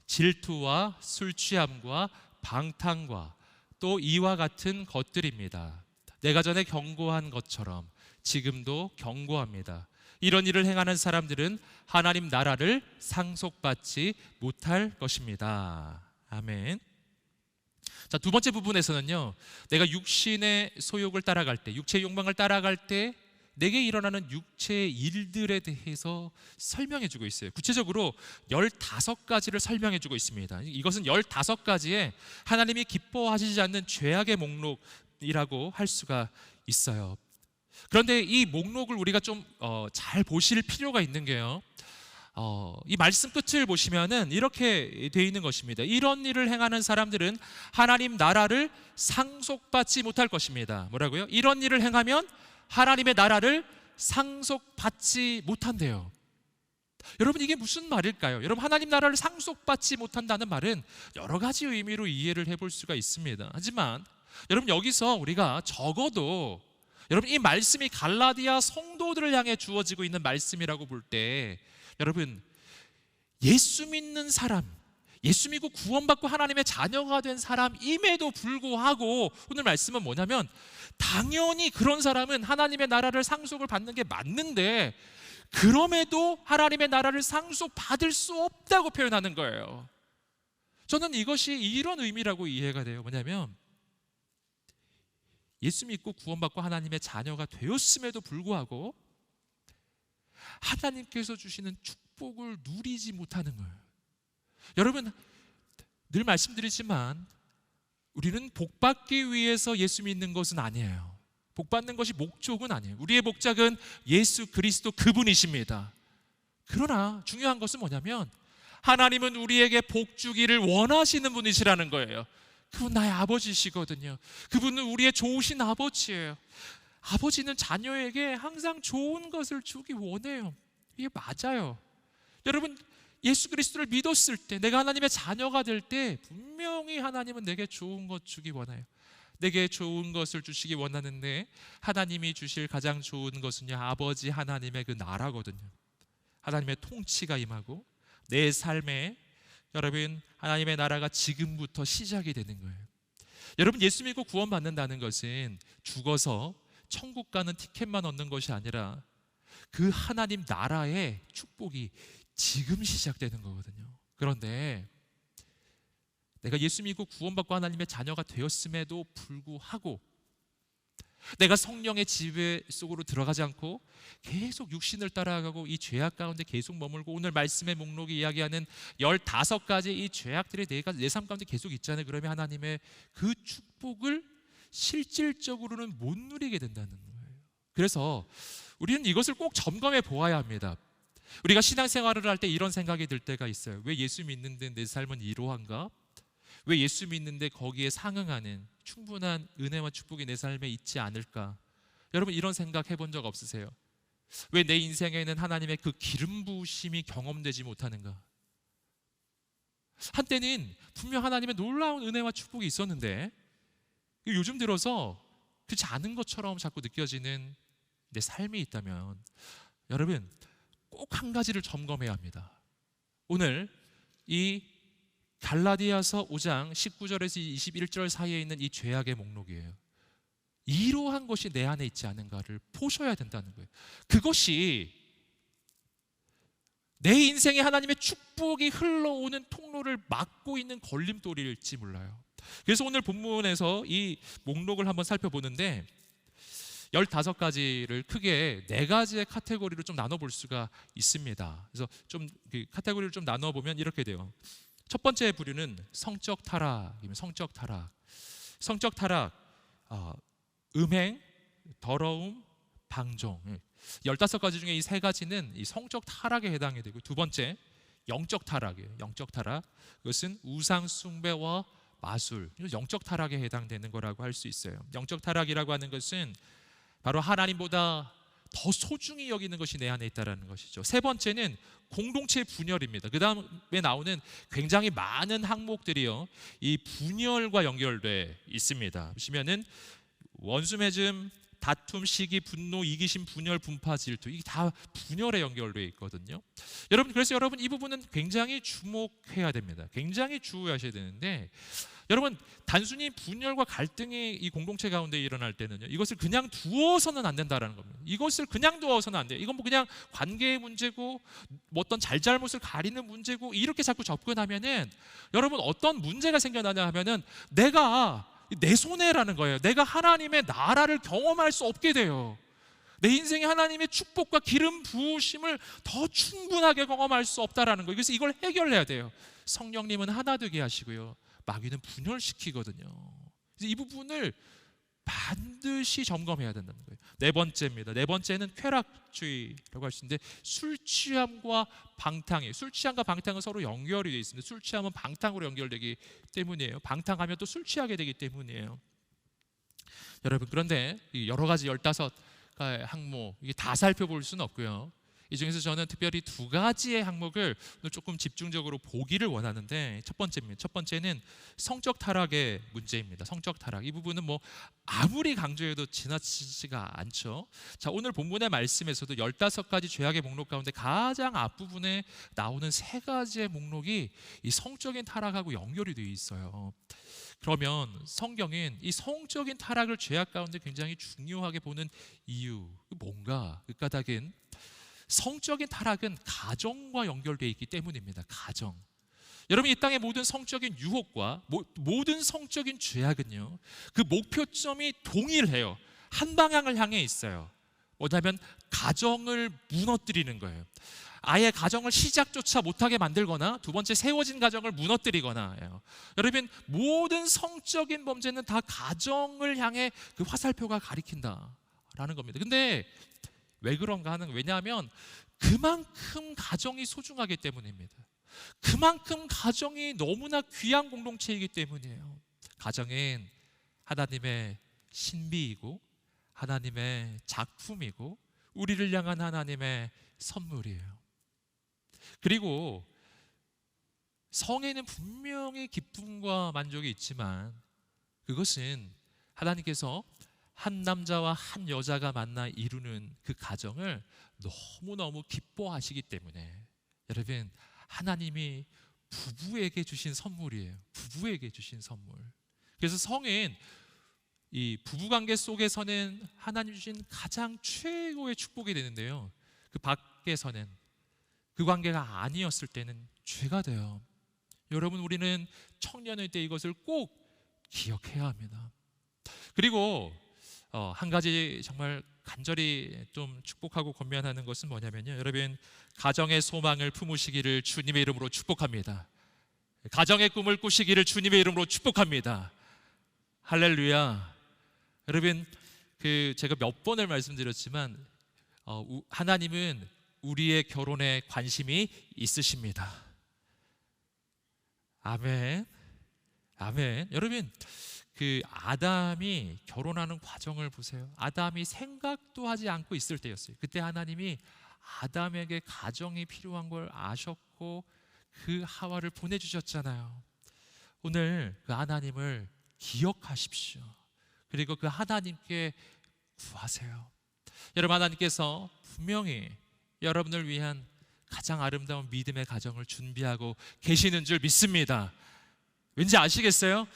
질투와 술 취함과 방탕과 또 이와 같은 것들입니다. 내가 전에 경고한 것처럼 지금도 경고합니다. 이런 일을 행하는 사람들은 하나님 나라를 상속받지 못할 것입니다. 아멘. 자, 두 번째 부분에서는요, 내가 육신의 소욕을 따라갈 때, 육체의 욕망을 따라갈 때 내게 일어나는 육체의 일들에 대해서 설명해 주고 있어요. 구체적으로 15가지를 설명해 주고 있습니다. 이것은 15가지의 하나님이 기뻐하시지 않는 죄악의 목록이라고 할 수가 있어요. 그런데 이 목록을 우리가 좀 잘 보실 필요가 있는 게요, 이 말씀 끝을 보시면은 이렇게 되어 있는 것입니다. 이런 일을 행하는 사람들은 하나님 나라를 상속받지 못할 것입니다. 뭐라고요? 이런 일을 행하면 하나님의 나라를 상속받지 못한대요. 여러분, 이게 무슨 말일까요? 여러분, 하나님 나라를 상속받지 못한다는 말은 여러 가지 의미로 이해를 해볼 수가 있습니다. 하지만 여러분, 여기서 우리가 적어도 여러분, 이 말씀이 갈라디아 성도들을 향해 주어지고 있는 말씀이라고 볼 때, 여러분, 예수 믿는 사람, 예수 믿고 구원받고 하나님의 자녀가 된 사람임에도 불구하고 오늘 말씀은 뭐냐면, 당연히 그런 사람은 하나님의 나라를 상속을 받는 게 맞는데 그럼에도 하나님의 나라를 상속받을 수 없다고 표현하는 거예요. 저는 이것이 이런 의미라고 이해가 돼요. 뭐냐면, 예수 믿고 구원받고 하나님의 자녀가 되었음에도 불구하고 하나님께서 주시는 축복을 누리지 못하는 거예요. 여러분, 늘 말씀드리지만 우리는 복받기 위해서 예수 믿는 것은 아니에요. 복받는 것이 목적은 아니에요. 우리의 목적은 예수 그리스도 그분이십니다. 그러나 중요한 것은 뭐냐면, 하나님은 우리에게 복 주기를 원하시는 분이시라는 거예요. 그분 나의 아버지시거든요. 그분은 우리의 좋으신 아버지예요. 아버지는 자녀에게 항상 좋은 것을 주기 원해요. 이게 맞아요. 여러분, 예수 그리스도를 믿었을 때, 내가 하나님의 자녀가 될 때 분명히 하나님은 내게 좋은 것 주기 원해요. 내게 좋은 것을 주시기 원하는데 하나님이 주실 가장 좋은 것은요, 아버지 하나님의 그 나라거든요. 하나님의 통치가 임하고 내 삶에, 여러분, 하나님의 나라가 지금부터 시작이 되는 거예요. 여러분, 예수 믿고 구원받는다는 것은 죽어서 천국 가는 티켓만 얻는 것이 아니라 그 하나님 나라의 축복이 지금 시작되는 거거든요. 그런데 내가 예수 믿고 구원받고 하나님의 자녀가 되었음에도 불구하고 내가 성령의 지배 속으로 들어가지 않고 계속 육신을 따라가고 이 죄악 가운데 계속 머물고, 오늘 말씀의 목록이 이야기하는 15가지 이 죄악들이 내 삶 가운데 계속 있잖아요. 그러면 하나님의 그 축복을 실질적으로는 못 누리게 된다는 거예요. 그래서 우리는 이것을 꼭 점검해 보아야 합니다. 우리가 신앙생활을 할 때 이런 생각이 들 때가 있어요. 왜 예수 믿는데 내 삶은 이러한가? 왜 예수 믿는데 거기에 상응하는 충분한 은혜와 축복이 내 삶에 있지 않을까? 여러분, 이런 생각 해본 적 없으세요? 왜 내 인생에는 하나님의 그 기름 부으심이 경험되지 못하는가? 한때는 분명 하나님의 놀라운 은혜와 축복이 있었는데 요즘 들어서 그렇지 않은 것처럼 자꾸 느껴지는 내 삶이 있다면, 여러분, 꼭 한 가지를 점검해야 합니다. 오늘 이 갈라디아서 5장 19절에서 21절 사이에 있는 이 죄악의 목록이에요. 이러한 것이 내 안에 있지 않은가를 보셔야 된다는 거예요. 그것이 내 인생에 하나님의 축복이 흘러오는 통로를 막고 있는 걸림돌일지 몰라요. 그래서 오늘 본문에서 이 목록을 한번 살펴보는데 15가지를 크게 4가지의 카테고리로 좀 나눠볼 수가 있습니다. 그래서 좀 그 카테고리를 좀 나눠보면 이렇게 돼요. 첫 번째 부류는 성적 타락이면 성적 타락. 성적 타락, 음행, 더러움, 방종. 15가지 중에 이 3가지는 이 성적 타락에 해당이 되고, 두 번째 영적 타락이에요. 영적 타락. 그것은 우상 숭배와 마술, 영적 타락에 해당되는 거라고 할 수 있어요. 영적 타락이라고 하는 것은 바로 하나님보다 더 소중히 여기는 것이 내 안에 있다는 것이죠. 세 번째는 공동체 분열입니다. 그 다음에 나오는 굉장히 많은 항목들이요, 이 분열과 연결돼 있습니다. 보시면은 원수 맺음, 다툼, 시기, 분노, 이기심, 분열, 분파, 질투, 이게 다 분열에 연결돼 있거든요. 여러분, 그래서 여러분 이 부분은 굉장히 주목해야 됩니다. 굉장히 주의하셔야 되는데, 여러분, 단순히 분열과 갈등이 이 공동체 가운데 일어날 때는요, 이것을 그냥 두어서는 안 된다라는 겁니다. 이것을 그냥 두어서는 안 돼요. 이건 뭐 그냥 관계의 문제고 뭐 어떤 잘잘못을 가리는 문제고 이렇게 자꾸 접근하면은 여러분 어떤 문제가 생겨나냐 하면은 내가 내 손해라는 거예요. 내가 하나님의 나라를 경험할 수 없게 돼요. 내 인생에 하나님의 축복과 기름 부으심을 더 충분하게 경험할 수 없다라는 거예요. 그래서 이걸 해결해야 돼요. 성령님은 하나 되게 하시고요, 마귀는 분열시키거든요. 그래서 이 부분을 반드시 점검해야 된다는 거예요. 네 번째입니다. 네 번째는 쾌락주의라고 할 수 있는데, 술 취함과 방탕이에요. 술 취함과 방탕은 서로 연결이 되어 있습니다. 술 취함은 방탕으로 연결되기 때문이에요. 방탕하면 또 술 취하게 되기 때문이에요. 여러분, 그런데 여러 가지 15가지 항목 이게 다 살펴볼 수는 없고요. 이 중에서 저는 특별히 2가지의 항목을 오늘 조금 집중적으로 보기를 원하는데, 첫 번째입니다. 첫 번째는 성적 타락의 문제입니다. 성적 타락. 이 부분은 뭐 아무리 강조해도 지나치지가 않죠. 자, 오늘 본문의 말씀에서도 15가지 죄악의 목록 가운데 가장 앞부분에 나오는 3가지의 목록이 이 성적인 타락하고 연결이 되어 있어요. 그러면 성경은 이 성적인 타락을 죄악 가운데 굉장히 중요하게 보는 이유 뭔가? 그 까닭은 성적인 타락은 가정과 연결되어 있기 때문입니다. 가정. 여러분, 이 땅의 모든 성적인 유혹과 모든 성적인 죄악은요, 그 목표점이 동일해요. 한 방향을 향해 있어요. 뭐냐면 가정을 무너뜨리는 거예요. 아예 가정을 시작조차 못하게 만들거나, 두 번째 세워진 가정을 무너뜨리거나 해요. 여러분, 모든 성적인 범죄는 다 가정을 향해 그 화살표가 가리킨다라는 겁니다. 근데 왜 그런가 하는, 왜냐하면 그만큼 가정이 소중하기 때문입니다. 그만큼 가정이 너무나 귀한 공동체이기 때문이에요. 가정은 하나님의 신비이고 하나님의 작품이고 우리를 향한 하나님의 선물이에요. 그리고 성에는 분명히 기쁨과 만족이 있지만 그것은 하나님께서 한 남자와 한 여자가 만나 이루는 그 가정을 너무너무 기뻐하시기 때문에, 여러분, 하나님이 부부에게 주신 선물이에요. 부부에게 주신 선물. 그래서 성은 이 부부관계 속에서는 하나님 주신 가장 최고의 축복이 되는데요, 그 밖에서는, 그 관계가 아니었을 때는 죄가 돼요. 여러분, 우리는 청년의 때 이것을 꼭 기억해야 합니다. 그리고 한 가지 정말 간절히 좀 축복하고 권면하는 것은 뭐냐면요, 여러분, 가정의 소망을 품으시기를 주님의 이름으로 축복합니다. 가정의 꿈을 꾸시기를 주님의 이름으로 축복합니다. 할렐루야. 여러분, 제가 몇 번을 말씀드렸지만 하나님은 우리의 결혼에 관심이 있으십니다. 아멘. 아멘. 여러분, 그 아담이 결혼하는 과정을 보세요. 아담이 생각도 하지 않고 있을 때였어요. 그때 하나님이 아담에게 가정이 필요한 걸 아셨고 그 하와를 보내주셨잖아요. 오늘 그 하나님을 기억하십시오. 그리고 그 하나님께 구하세요. 여러분, 하나님께서 분명히 여러분을 위한 가장 아름다운 믿음의 가정을 준비하고 계시는 줄 믿습니다. 왠지 아시겠어요?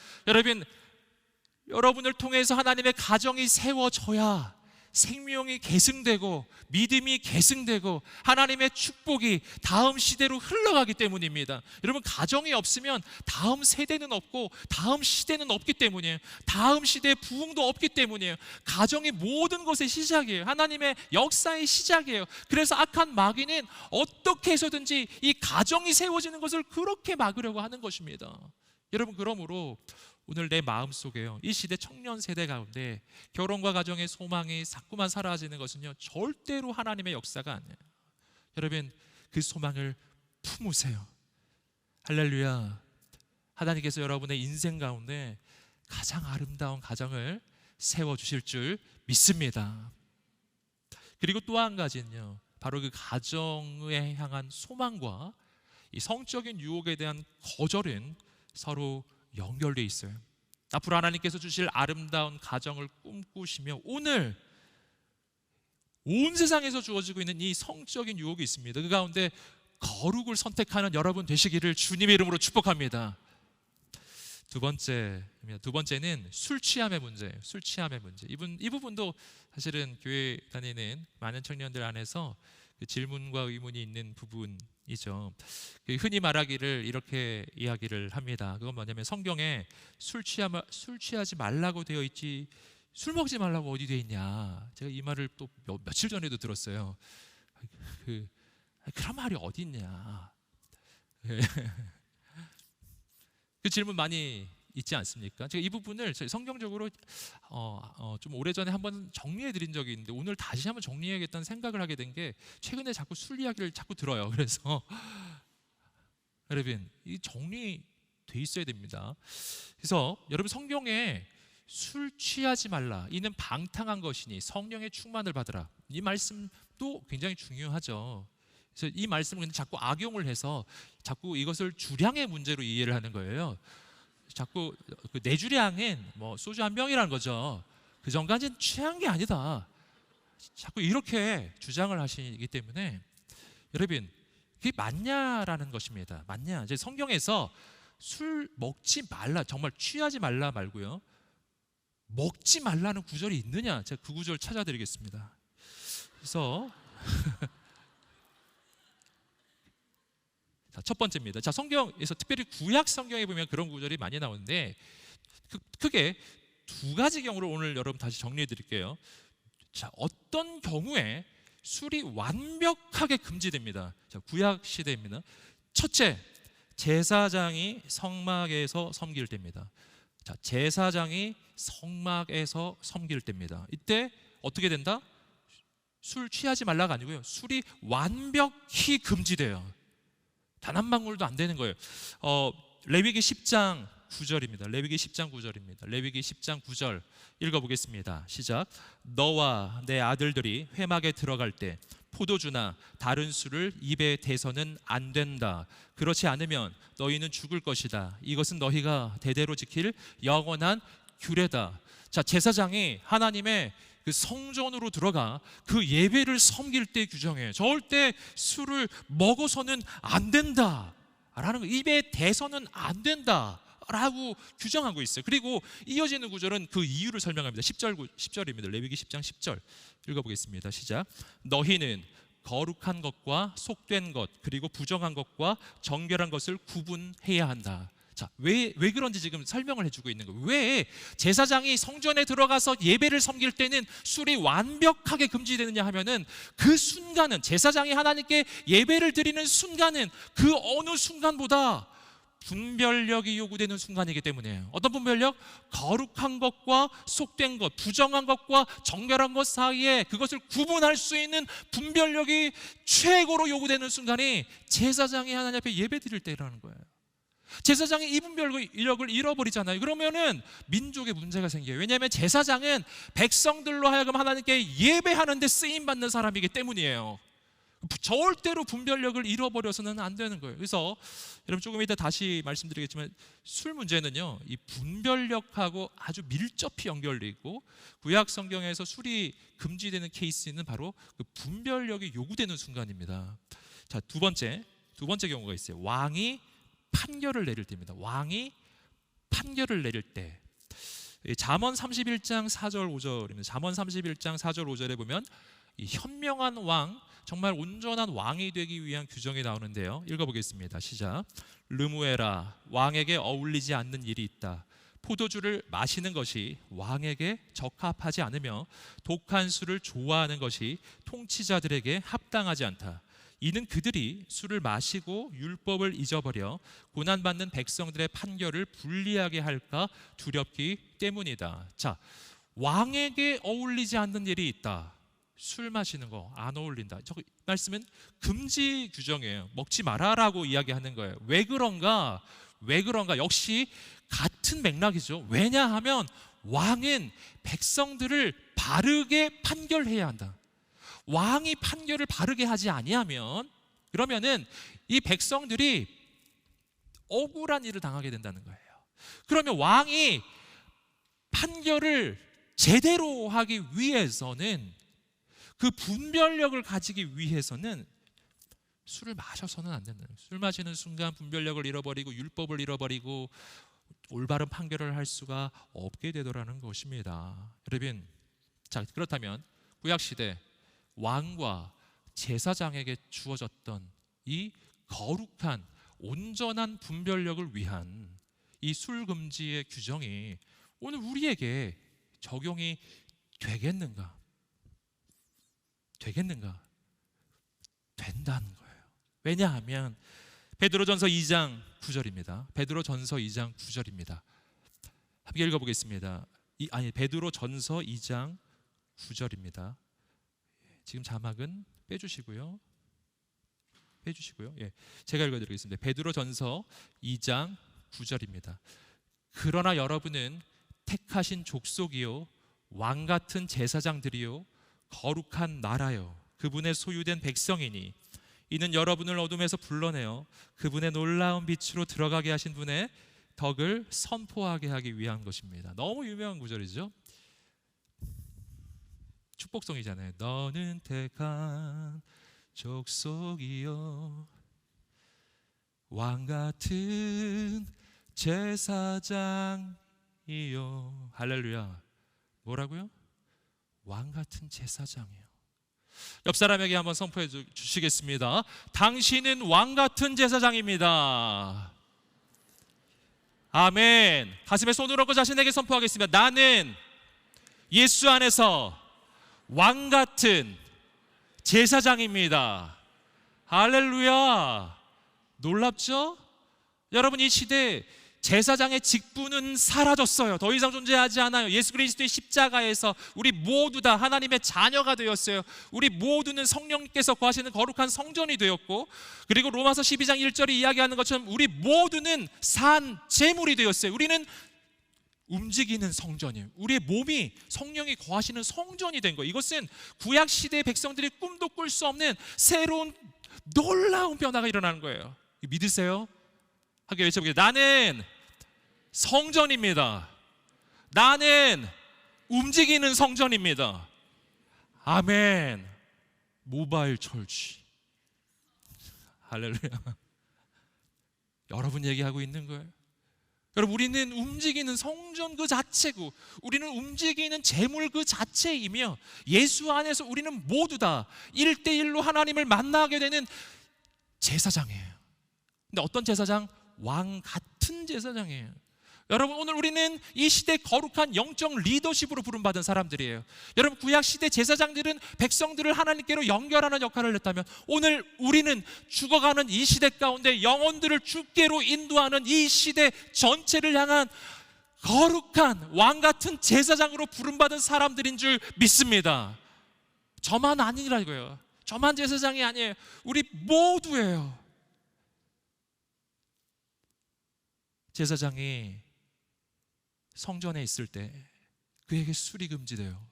여러분을 통해서 하나님의 가정이 세워져야 생명이 계승되고 믿음이 계승되고 하나님의 축복이 다음 시대로 흘러가기 때문입니다. 여러분, 가정이 없으면 다음 세대는 없고 다음 시대는 없기 때문이에요. 다음 시대의 부흥도 없기 때문이에요. 가정이 모든 것의 시작이에요. 하나님의 역사의 시작이에요. 그래서 악한 마귀는 어떻게 해서든지 이 가정이 세워지는 것을 그렇게 막으려고 하는 것입니다. 여러분, 그러므로 오늘 내 마음속에요, 이 시대 청년 세대 가운데 결혼과 가정의 소망이 자꾸만 사라지는 것은요, 절대로 하나님의 역사가 아니에요. 여러분, 그 소망을 품으세요. 할렐루야. 하나님께서 여러분의 인생 가운데 가장 아름다운 가정을 세워주실 줄 믿습니다. 그리고 또 한 가지는요, 바로 그 가정에 향한 소망과 이 성적인 유혹에 대한 거절은 서로 연결되어 있어요. 앞으로 하나님께서 주실 아름다운 가정을 꿈꾸시며 오늘 온 세상에서 주어지고 있는 이 성적인 유혹이 있습니다. 그 가운데 거룩을 선택하는 여러분 되시기를 주님의 이름으로 축복합니다. 두 번째는 술 취함의 문제예요. 술 취함의 문제. 이 부분도 사실은 교회 다니는 많은 청년들 안에서 그 질문과 의문이 있는 부분이죠. 흔히 말하기를 이렇게 이야기를 합니다. 그건 뭐냐면 성경에 술 취하지 말라고 되어 있지 술 먹지 말라고 어디 되어 있냐. 제가 이 말을 또 며칠 전에도 들었어요. 그런 말이 어디 있냐. 그 질문 많이 있지 않습니까? 제가 이 부분을 성경적으로 좀 오래전에 한번 정리해 드린 적이 있는데 오늘 다시 한번 정리해야겠다는 생각을 하게 된 게 최근에 자꾸 술 이야기를 자꾸 들어요. 그래서 여러분 이 정리돼 있어야 됩니다. 그래서 여러분 성경에 술 취하지 말라 이는 방탕한 것이니 성령의 충만을 받으라 이 말씀도 굉장히 중요하죠. 그래서 이 말씀을 자꾸 악용을 해서 자꾸 이것을 주량의 문제로 이해를 하는 거예요. 자꾸 그 내주량은 뭐 소주 한 병이라는 거죠. 그 전까지는 취한 게 아니다. 자꾸 이렇게 주장을 하시기 때문에 여러분 그게 맞냐라는 것입니다. 맞냐? 이제 성경에서 술 먹지 말라 정말 취하지 말라 말고요. 먹지 말라는 구절이 있느냐? 제가 그 구절 찾아드리겠습니다. 그래서 자, 첫 번째입니다. 자, 성경에서 특별히 구약 성경에 보면 그런 구절이 많이 나오는데 크게 두 가지 경우를 오늘 여러분 다시 정리해 드릴게요. 자, 어떤 경우에 술이 완벽하게 금지됩니다. 자, 구약 시대입니다. 첫째, 제사장이 성막에서 섬길 때입니다. 자, 제사장이 성막에서 섬길 때입니다. 이때 어떻게 된다? 술 취하지 말라가 아니고요. 술이 완벽히 금지돼요. 단 한 방울도 안 되는 거예요. 레위기 10장 9절입니다. 레위기 10장 9절입니다. 레위기 10장 9절 읽어보겠습니다. 시작. 너와 내 아들들이 회막에 들어갈 때 포도주나 다른 술을 입에 대서는 안 된다. 그렇지 않으면 너희는 죽을 것이다. 이것은 너희가 대대로 지킬 영원한 규례다. 자, 제사장이 하나님의 그 성전으로 들어가 그 예배를 섬길 때 규정해요. 절대 술을 먹어서는 안 된다 라는 거, 입에 대서는 안 된다 라고 규정하고 있어요. 그리고 이어지는 구절은 그 이유를 설명합니다. 10절입니다. 레위기 10장 10절 읽어보겠습니다. 시작. 너희는 거룩한 것과 속된 것 그리고 부정한 것과 정결한 것을 구분해야 한다. 자, 왜 그런지 지금 설명을 해주고 있는 거예요. 왜 제사장이 성전에 들어가서 예배를 섬길 때는 술이 완벽하게 금지되느냐 하면은 그 순간은 제사장이 하나님께 예배를 드리는 순간은 그 어느 순간보다 분별력이 요구되는 순간이기 때문이에요. 어떤 분별력? 거룩한 것과 속된 것, 부정한 것과 정결한 것 사이에 그것을 구분할 수 있는 분별력이 최고로 요구되는 순간이 제사장이 하나님 앞에 예배 드릴 때라는 거예요. 제사장이 이 분별력을 잃어버리잖아요. 그러면은 민족에 문제가 생겨요. 왜냐하면 제사장은 백성들로 하여금 하나님께 예배하는 데 쓰임받는 사람이기 때문이에요. 절대로 분별력을 잃어버려서는 안 되는 거예요. 그래서 여러분 조금 이따 다시 말씀드리겠지만 술 문제는요 이 분별력하고 아주 밀접히 연결되어 있고 구약 성경에서 술이 금지되는 케이스는 바로 그 분별력이 요구되는 순간입니다. 자, 두 번째 경우가 있어요. 왕이 판결을 내릴 때입니다. 왕이 판결을 내릴 때. 잠언 31장 4절 5절입니다. 잠언 31장 4절 5절에 보면 이 현명한 왕, 정말 온전한 왕이 되기 위한 규정이 나오는데요. 읽어보겠습니다. 시작. 르무에라, 왕에게 어울리지 않는 일이 있다. 포도주를 마시는 것이 왕에게 적합하지 않으며 독한 술을 좋아하는 것이 통치자들에게 합당하지 않다. 이는 그들이 술을 마시고 율법을 잊어버려 고난받는 백성들의 판결을 불리하게 할까 두렵기 때문이다. 자, 왕에게 어울리지 않는 일이 있다. 술 마시는 거 안 어울린다. 저 말씀은 금지 규정이에요. 먹지 마라라고 이야기하는 거예요. 왜 그런가? 역시 같은 맥락이죠. 왜냐하면 왕은 백성들을 바르게 판결해야 한다. 왕이 판결을 바르게 하지 아니하면 그러면은 이 백성들이 억울한 일을 당하게 된다는 거예요. 그러면 왕이 판결을 제대로 하기 위해서는 그 분별력을 가지기 위해서는 술을 마셔서는 안 된다는 거예요. 술 마시는 순간 분별력을 잃어버리고 율법을 잃어버리고 올바른 판결을 할 수가 없게 되더라는 것입니다. 여러분, 자, 그렇다면 구약시대 왕과 제사장에게 주어졌던 이 거룩한 온전한 분별력을 위한 이 술금지의 규정이 오늘 우리에게 적용이 되겠는가? 된다는 거예요. 왜냐하면 베드로전서 2장 9절입니다. 베드로전서 2장 9절입니다. 함께 읽어보겠습니다. 베드로전서 2장 9절입니다. 지금 자막은 빼주시고요. 예, 제가 읽어드리겠습니다. 베드로전서 2장 9절입니다. 그러나 여러분은 택하신 족속이요 왕 같은 제사장들이요 거룩한 나라요 그분의 소유된 백성이니 이는 여러분을 어둠에서 불러내어 그분의 놀라운 빛으로 들어가게 하신 분의 덕을 선포하게 하기 위한 것입니다. 너무 유명한 구절이죠. 축복송이잖아요. 너는 택한 족속이요 왕 같은 제사장이요. 할렐루야. 뭐라고요? 왕 같은 제사장이요. 옆 사람에게 한번 선포해 주시겠습니다. 당신은 왕 같은 제사장입니다. 아멘. 가슴에 손을 얹고 자신에게 선포하겠습니다. 나는 예수 안에서 왕 같은 제사장입니다. 할렐루야. 놀랍죠? 여러분, 이 시대 제사장의 직분은 사라졌어요. 더 이상 존재하지 않아요. 예수 그리스도의 십자가에서 우리 모두 다 하나님의 자녀가 되었어요. 우리 모두는 성령님께서 거하시는 거룩한 성전이 되었고, 그리고 로마서 12장 1절이 이야기하는 것처럼 우리 모두는 산 제물이 되었어요. 우리는 움직이는 성전이에요. 우리의 몸이 성령이 거하시는 성전이 된 거예요. 이것은 구약시대의 백성들이 꿈도 꿀 수 없는 새로운 놀라운 변화가 일어나는 거예요. 믿으세요? 함께 외쳐보겠습니다. 나는 성전입니다. 나는 움직이는 성전입니다. 아멘. 모바일 철치. 할렐루야. 여러분 얘기하고 있는 거예요. 여러분, 우리는 움직이는 성전 그 자체고, 우리는 움직이는 재물 그 자체이며, 예수 안에서 우리는 모두 다 1대1로 하나님을 만나게 되는 제사장이에요. 근데 어떤 제사장? 왕 같은 제사장이에요. 여러분, 오늘 우리는 이 시대 거룩한 영적 리더십으로 부름받은 사람들이에요. 여러분, 구약시대 제사장들은 백성들을 하나님께로 연결하는 역할을 했다면, 오늘 우리는 죽어가는 이 시대 가운데 영혼들을 주께로 인도하는 이 시대 전체를 향한 거룩한 왕 같은 제사장으로 부름받은 사람들인 줄 믿습니다. 저만 아니라고요. 저만 제사장이 아니에요. 우리 모두예요. 제사장이 성전에 있을 때 그에게 술이 금지돼요.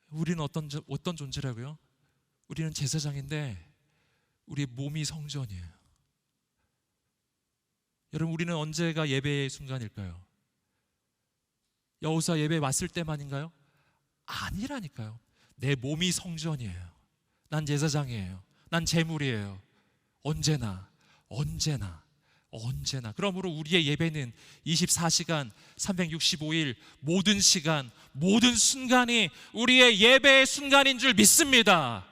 우리는 어떤 존재라고요? 우리는 제사장인데 우리의 몸이 성전이에요. 여러분, 우리는 언제가 예배의 순간일까요? 여호수아 예배 왔을 때만인가요? 아니라니까요. 내 몸이 성전이에요. 난 제사장이에요. 난 제물이에요. 언제나. 그러므로 우리의 예배는 24시간 365일 모든 시간 모든 순간이 우리의 예배의 순간인 줄 믿습니다.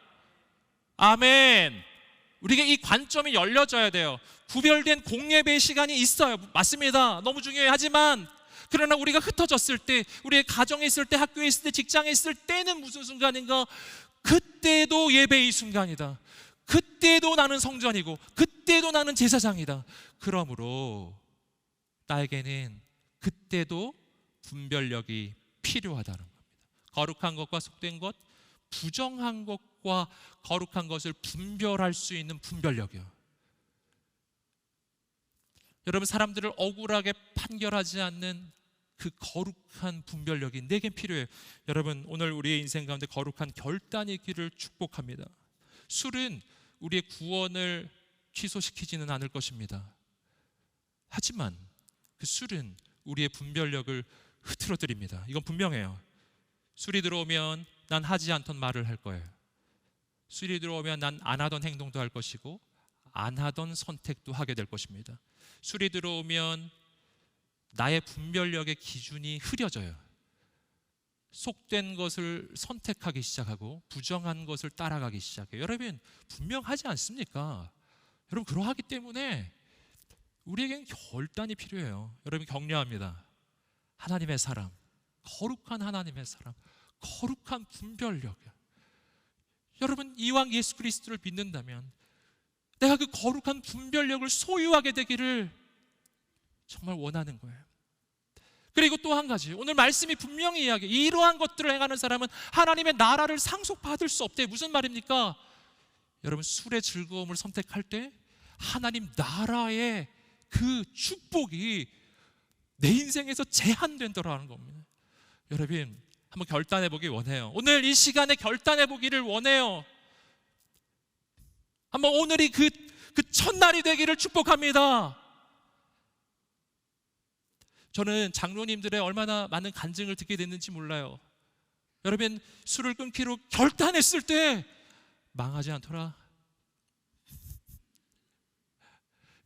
아멘. 우리에게 이 관점이 열려져야 돼요. 구별된 공예배의 시간이 있어요. 맞습니다. 너무 중요해요. 하지만 그러나 우리가 흩어졌을 때, 우리의 가정에 있을 때, 학교에 있을 때, 직장에 있을 때는 무슨 순간인가? 그때도 예배의 순간이다. 그때도 나는 성전이고 그때도 나는 제사장이다. 그러므로 나에게는 그때도 분별력이 필요하다는 겁니다. 거룩한 것과 속된 것, 부정한 것과 거룩한 것을 분별할 수 있는 분별력이요. 여러분, 사람들을 억울하게 판결하지 않는 그 거룩한 분별력이 내겐 필요해요. 여러분, 오늘 우리의 인생 가운데 거룩한 결단이 있기를 축복합니다. 술은 우리의 구원을 취소시키지는 않을 것입니다. 하지만 그 술은 우리의 분별력을 흐트러뜨립니다. 이건 분명해요. 술이 들어오면 난 하지 않던 말을 할 거예요. 술이 들어오면 난 안 하던 행동도 할 것이고 안 하던 선택도 하게 될 것입니다. 술이 들어오면 나의 분별력의 기준이 흐려져요. 속된 것을 선택하기 시작하고 부정한 것을 따라가기 시작해요. 여러분 분명하지 않습니까? 여러분 그러하기 때문에 우리에겐 결단이 필요해요. 여러분 격려합니다. 하나님의 사람, 거룩한 하나님의 사람, 거룩한 분별력이야. 여러분 이왕 예수 그리스도를 믿는다면 내가 그 거룩한 분별력을 소유하게 되기를 정말 원하는 거예요. 그리고 또 한 가지, 오늘 말씀이 분명히 이야기해요. 이러한 것들을 행하는 사람은 하나님의 나라를 상속받을 수 없대. 무슨 말입니까? 여러분 술의 즐거움을 선택할 때 하나님 나라의 그 축복이 내 인생에서 제한된다라는 겁니다. 여러분 한번 결단해 보기 원해요. 오늘 이 시간에 결단해 보기를 원해요. 한번 오늘이 그 첫날이 되기를 축복합니다. 저는 장로님들의 얼마나 많은 간증을 듣게 됐는지 몰라요. 여러분 술을 끊기로 결단했을 때 망하지 않더라.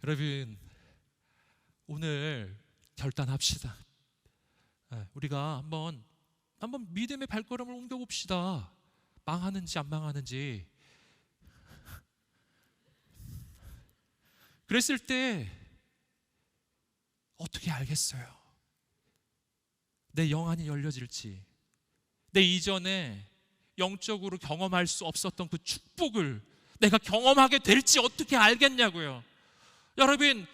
여러분 오늘 결단합시다. 우리가 한번 믿음의 발걸음을 옮겨봅시다. 망하는지 안 망하는지. 그랬을 때 어떻게 알겠어요? 내 영안이 열려질지, 내 이전에 영적으로 경험할 수 없었던 그 축복을 내가 경험하게 될지 어떻게 알겠냐고요. 여러분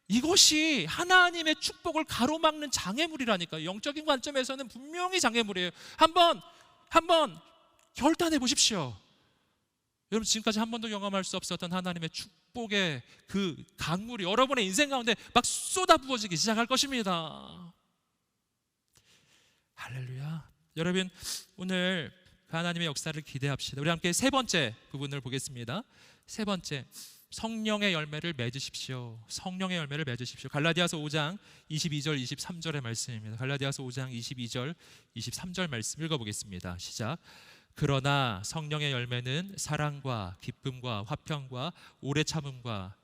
이것이 하나님의 축복을 가로막는 장애물이라니까요. 영적인 관점에서는 분명히 장애물이에요. 한번 결단해 보십시오. 여러분 지금까지 한 번도 경험할 수 없었던 하나님의 축복의 그 강물이 여러분의 인생 가운데 막 쏟아부어지기 시작할 것입니다. 할렐루야. 여러분 오늘 그 하나님의 역사를 기대합시다. 우리 함께 세 번째 부분을 보겠습니다. 세 번째, 성령의 열매를 맺으십시오. 성령의 열매를 맺으십시오. 갈라디아서 5장 22절 23절의 말씀입니다. 갈라디아서 5장 22절 23절 말씀 읽어보겠습니다. 시작. 그러나 성령의 열매는 사랑과 기쁨과 화평과 오래 참음과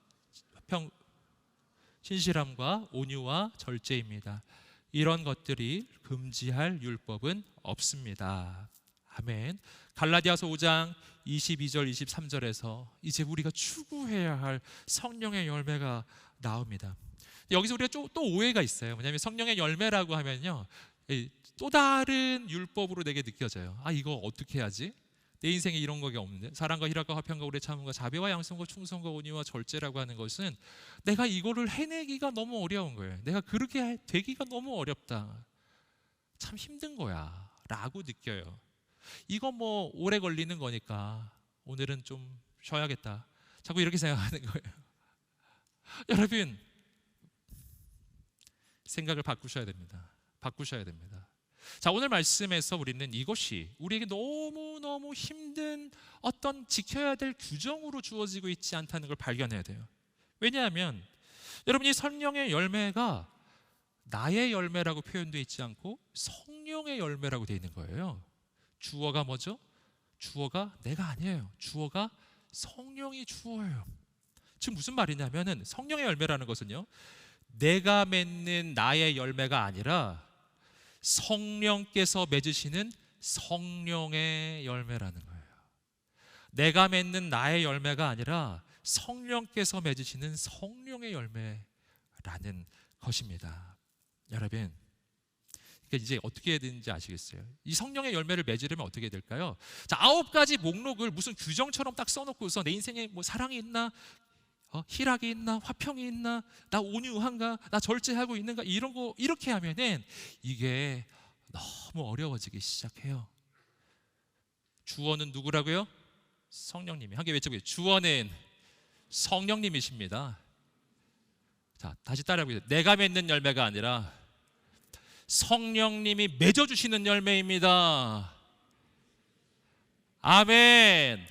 신실함과 온유와 절제입니다. 이런 것들이 금지할 율법은 없습니다. 아멘. 갈라디아서 5장 22절 23절에서 이제 우리가 추구해야 할 성령의 열매가 나옵니다. 여기서 우리가 또 오해가 있어요. 뭐냐면 성령의 열매라고 하면요 또 다른 율법으로 내게 느껴져요. 이거 어떻게 해야지? 내 인생에 이런 거가 없는데. 사랑과 희락과 화평과 오래 참음과 자비와 양성과 충성과 온유와 절제라고 하는 것은 내가 이거를 해내기가 너무 어려운 거예요. 내가 그렇게 되기가 너무 어렵다, 참 힘든 거야 라고 느껴요. 이거 뭐 오래 걸리는 거니까 오늘은 좀 쉬어야겠다, 자꾸 이렇게 생각하는 거예요. 여러분 생각을 바꾸셔야 됩니다. 자, 오늘 말씀에서 우리는 이것이 우리에게 너무너무 힘든 어떤 지켜야 될 규정으로 주어지고 있지 않다는 걸 발견해야 돼요. 왜냐하면 여러분 이 성령의 열매가 나의 열매라고 표현되어 있지 않고 성령의 열매라고 되어 있는 거예요. 주어가 뭐죠? 주어가 내가 아니에요. 주어가 성령이 주어예요. 지금 무슨 말이냐면은 성령의 열매라는 것은요 내가 맺는 나의 열매가 아니라 성령께서 맺으시는 성령의 열매라는 거예요. 내가 맺는 나의 열매가 아니라 성령께서 맺으시는 성령의 열매라는 것입니다. 여러분 그러니까 이제 어떻게 해야 되는지 아시겠어요? 이 성령의 열매를 맺으려면 어떻게 해야 될까요? 자, 9가지 목록을 무슨 규정처럼 딱 써놓고서 내 인생에 뭐 사랑이 있나, 희락이 있나, 화평이 있나, 나 온유한가, 나 절제하고 있는가, 이런 거 이렇게 하면은 이게 너무 어려워지기 시작해요. 주어는 누구라고요? 성령님이. 함께 외쳐보세요. 주어는 성령님이십니다. 자, 다시 따라해보세요. 내가 맺는 열매가 아니라 성령님이 맺어주시는 열매입니다. 아멘.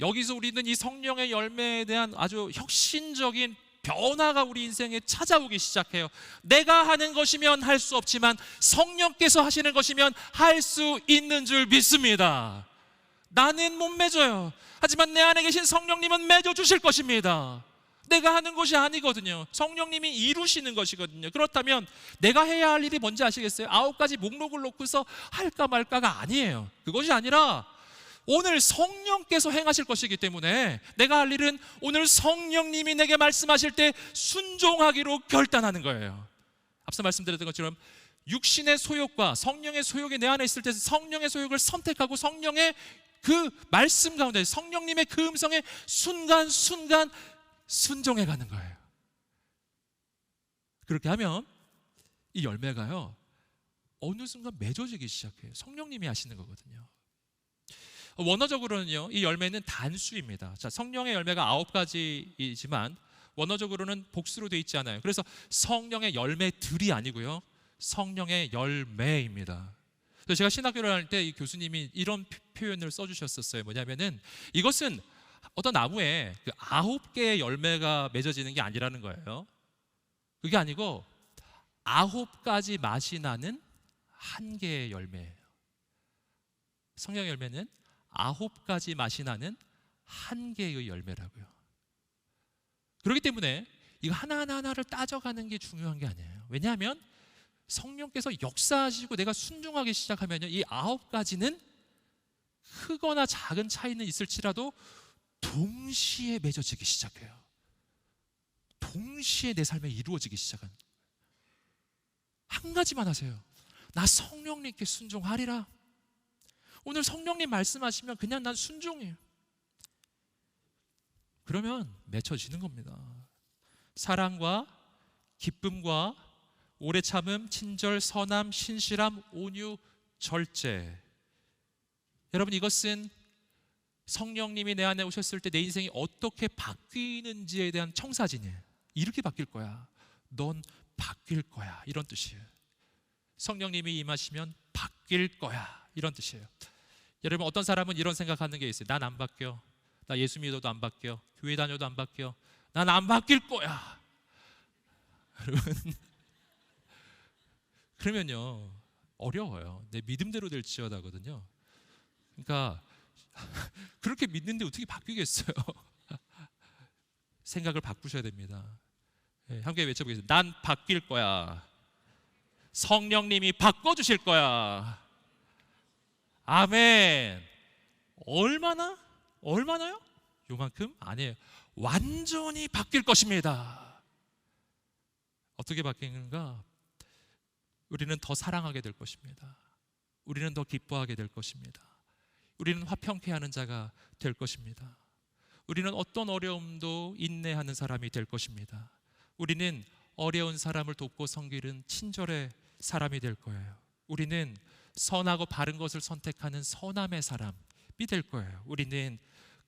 여기서 우리는 이 성령의 열매에 대한 아주 혁신적인 변화가 우리 인생에 찾아오기 시작해요. 내가 하는 것이면 할 수 없지만 성령께서 하시는 것이면 할 수 있는 줄 믿습니다. 나는 못 맺어요. 하지만 내 안에 계신 성령님은 맺어주실 것입니다. 내가 하는 것이 아니거든요. 성령님이 이루시는 것이거든요. 그렇다면 내가 해야 할 일이 뭔지 아시겠어요? 9가지 목록을 놓고서 할까 말까가 아니에요. 그것이 아니라 오늘 성령께서 행하실 것이기 때문에 내가 할 일은 오늘 성령님이 내게 말씀하실 때 순종하기로 결단하는 거예요. 앞서 말씀드렸던 것처럼 육신의 소욕과 성령의 소욕이 내 안에 있을 때 성령의 소욕을 선택하고 성령의 그 말씀 가운데 성령님의 그 음성에 순간순간 순종해 가는 거예요. 그렇게 하면 이 열매가요 어느 순간 맺어지기 시작해요. 성령님이 하시는 거거든요. 원어적으로는요 이 열매는 단수입니다. 자, 성령의 열매가 9가지이지만 원어적으로는 복수로 되어 있지 않아요. 그래서 성령의 열매들이 아니고요 성령의 열매입니다. 그래서 제가 신학교를 할 때 이 교수님이 이런 표현을 써주셨었어요. 뭐냐면은 이것은 어떤 나무에 그 9개의 열매가 맺어지는 게 아니라는 거예요. 그게 아니고 9가지 맛이 나는 한 개의 열매예요. 성령의 열매는 9가지 맛이 나는 한 개의 열매라고요. 그렇기 때문에 이거 하나하나를 따져가는 게 중요한 게 아니에요. 왜냐하면 성령께서 역사하시고 내가 순종하기 시작하면요 이 9가지는 크거나 작은 차이는 있을지라도 동시에 맺어지기 시작해요. 동시에 내 삶에 이루어지기 시작한. 한 가지만 하세요. 나 성령님께 순종하리라. 오늘 성령님 말씀하시면 그냥 난 순종해요. 그러면 맺혀지는 겁니다. 사랑과 기쁨과 오래 참음, 친절, 선함, 신실함, 온유, 절제. 여러분 이것은 성령님이 내 안에 오셨을 때 내 인생이 어떻게 바뀌는지에 대한 청사진이에요. 이렇게 바뀔 거야. 넌 바뀔 거야. 이런 뜻이에요. 성령님이 임하시면 바뀔 거야. 이런 뜻이에요. 여러분 어떤 사람은 이런 생각하는 게 있어요. 난 안 바뀌어. 나 예수 믿어도 안 바뀌어. 교회 다녀도 안 바뀌어. 난 안 바뀔 거야. 여러분 그러면요 어려워요. 내 믿음대로 될지어다거든요. 그러니까 그렇게 믿는데 어떻게 바뀌겠어요? 생각을 바꾸셔야 됩니다. 네, 함께 외쳐보겠습니다. 난 바뀔 거야. 성령님이 바꿔주실 거야. 아멘. 얼마나요? 요만큼? 아니에요. 완전히 바뀔 것입니다. 어떻게 바뀌는가? 우리는 더 사랑하게 될 것입니다. 우리는 더 기뻐하게 될 것입니다. 우리는 화평케 하는 자가 될 것입니다. 우리는 어떤 어려움도 인내하는 사람이 될 것입니다. 우리는 어려운 사람을 돕고 섬기는 친절의 사람이 될 거예요. 우리는 선하고 바른 것을 선택하는 선함의 사람이 될 거예요. 우리는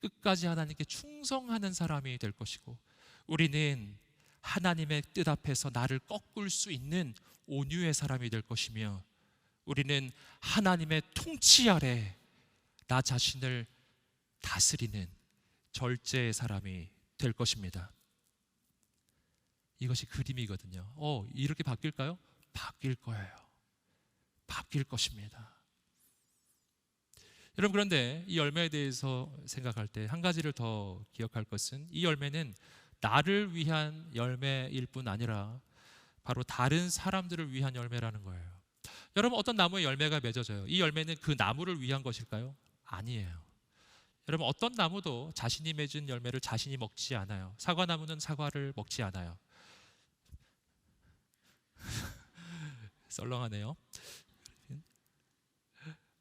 끝까지 하나님께 충성하는 사람이 될 것이고, 우리는 하나님의 뜻 앞에서 나를 꺾을 수 있는 온유의 사람이 될 것이며, 우리는 하나님의 통치 아래 나 자신을 다스리는 절제의 사람이 될 것입니다. 이것이 그림이거든요. 이렇게 바뀔까요? 바뀔 거예요. 바뀔 것입니다. 여러분, 그런데 이 열매에 대해서 생각할 때 한 가지를 더 기억할 것은, 이 열매는 나를 위한 열매일 뿐 아니라 바로 다른 사람들을 위한 열매라는 거예요. 여러분, 어떤 나무에 열매가 맺어져요. 이 열매는 그 나무를 위한 것일까요? 아니에요. 여러분, 어떤 나무도 자신이 맺은 열매를 자신이 먹지 않아요. 사과나무는 사과를 먹지 않아요. 썰렁하네요.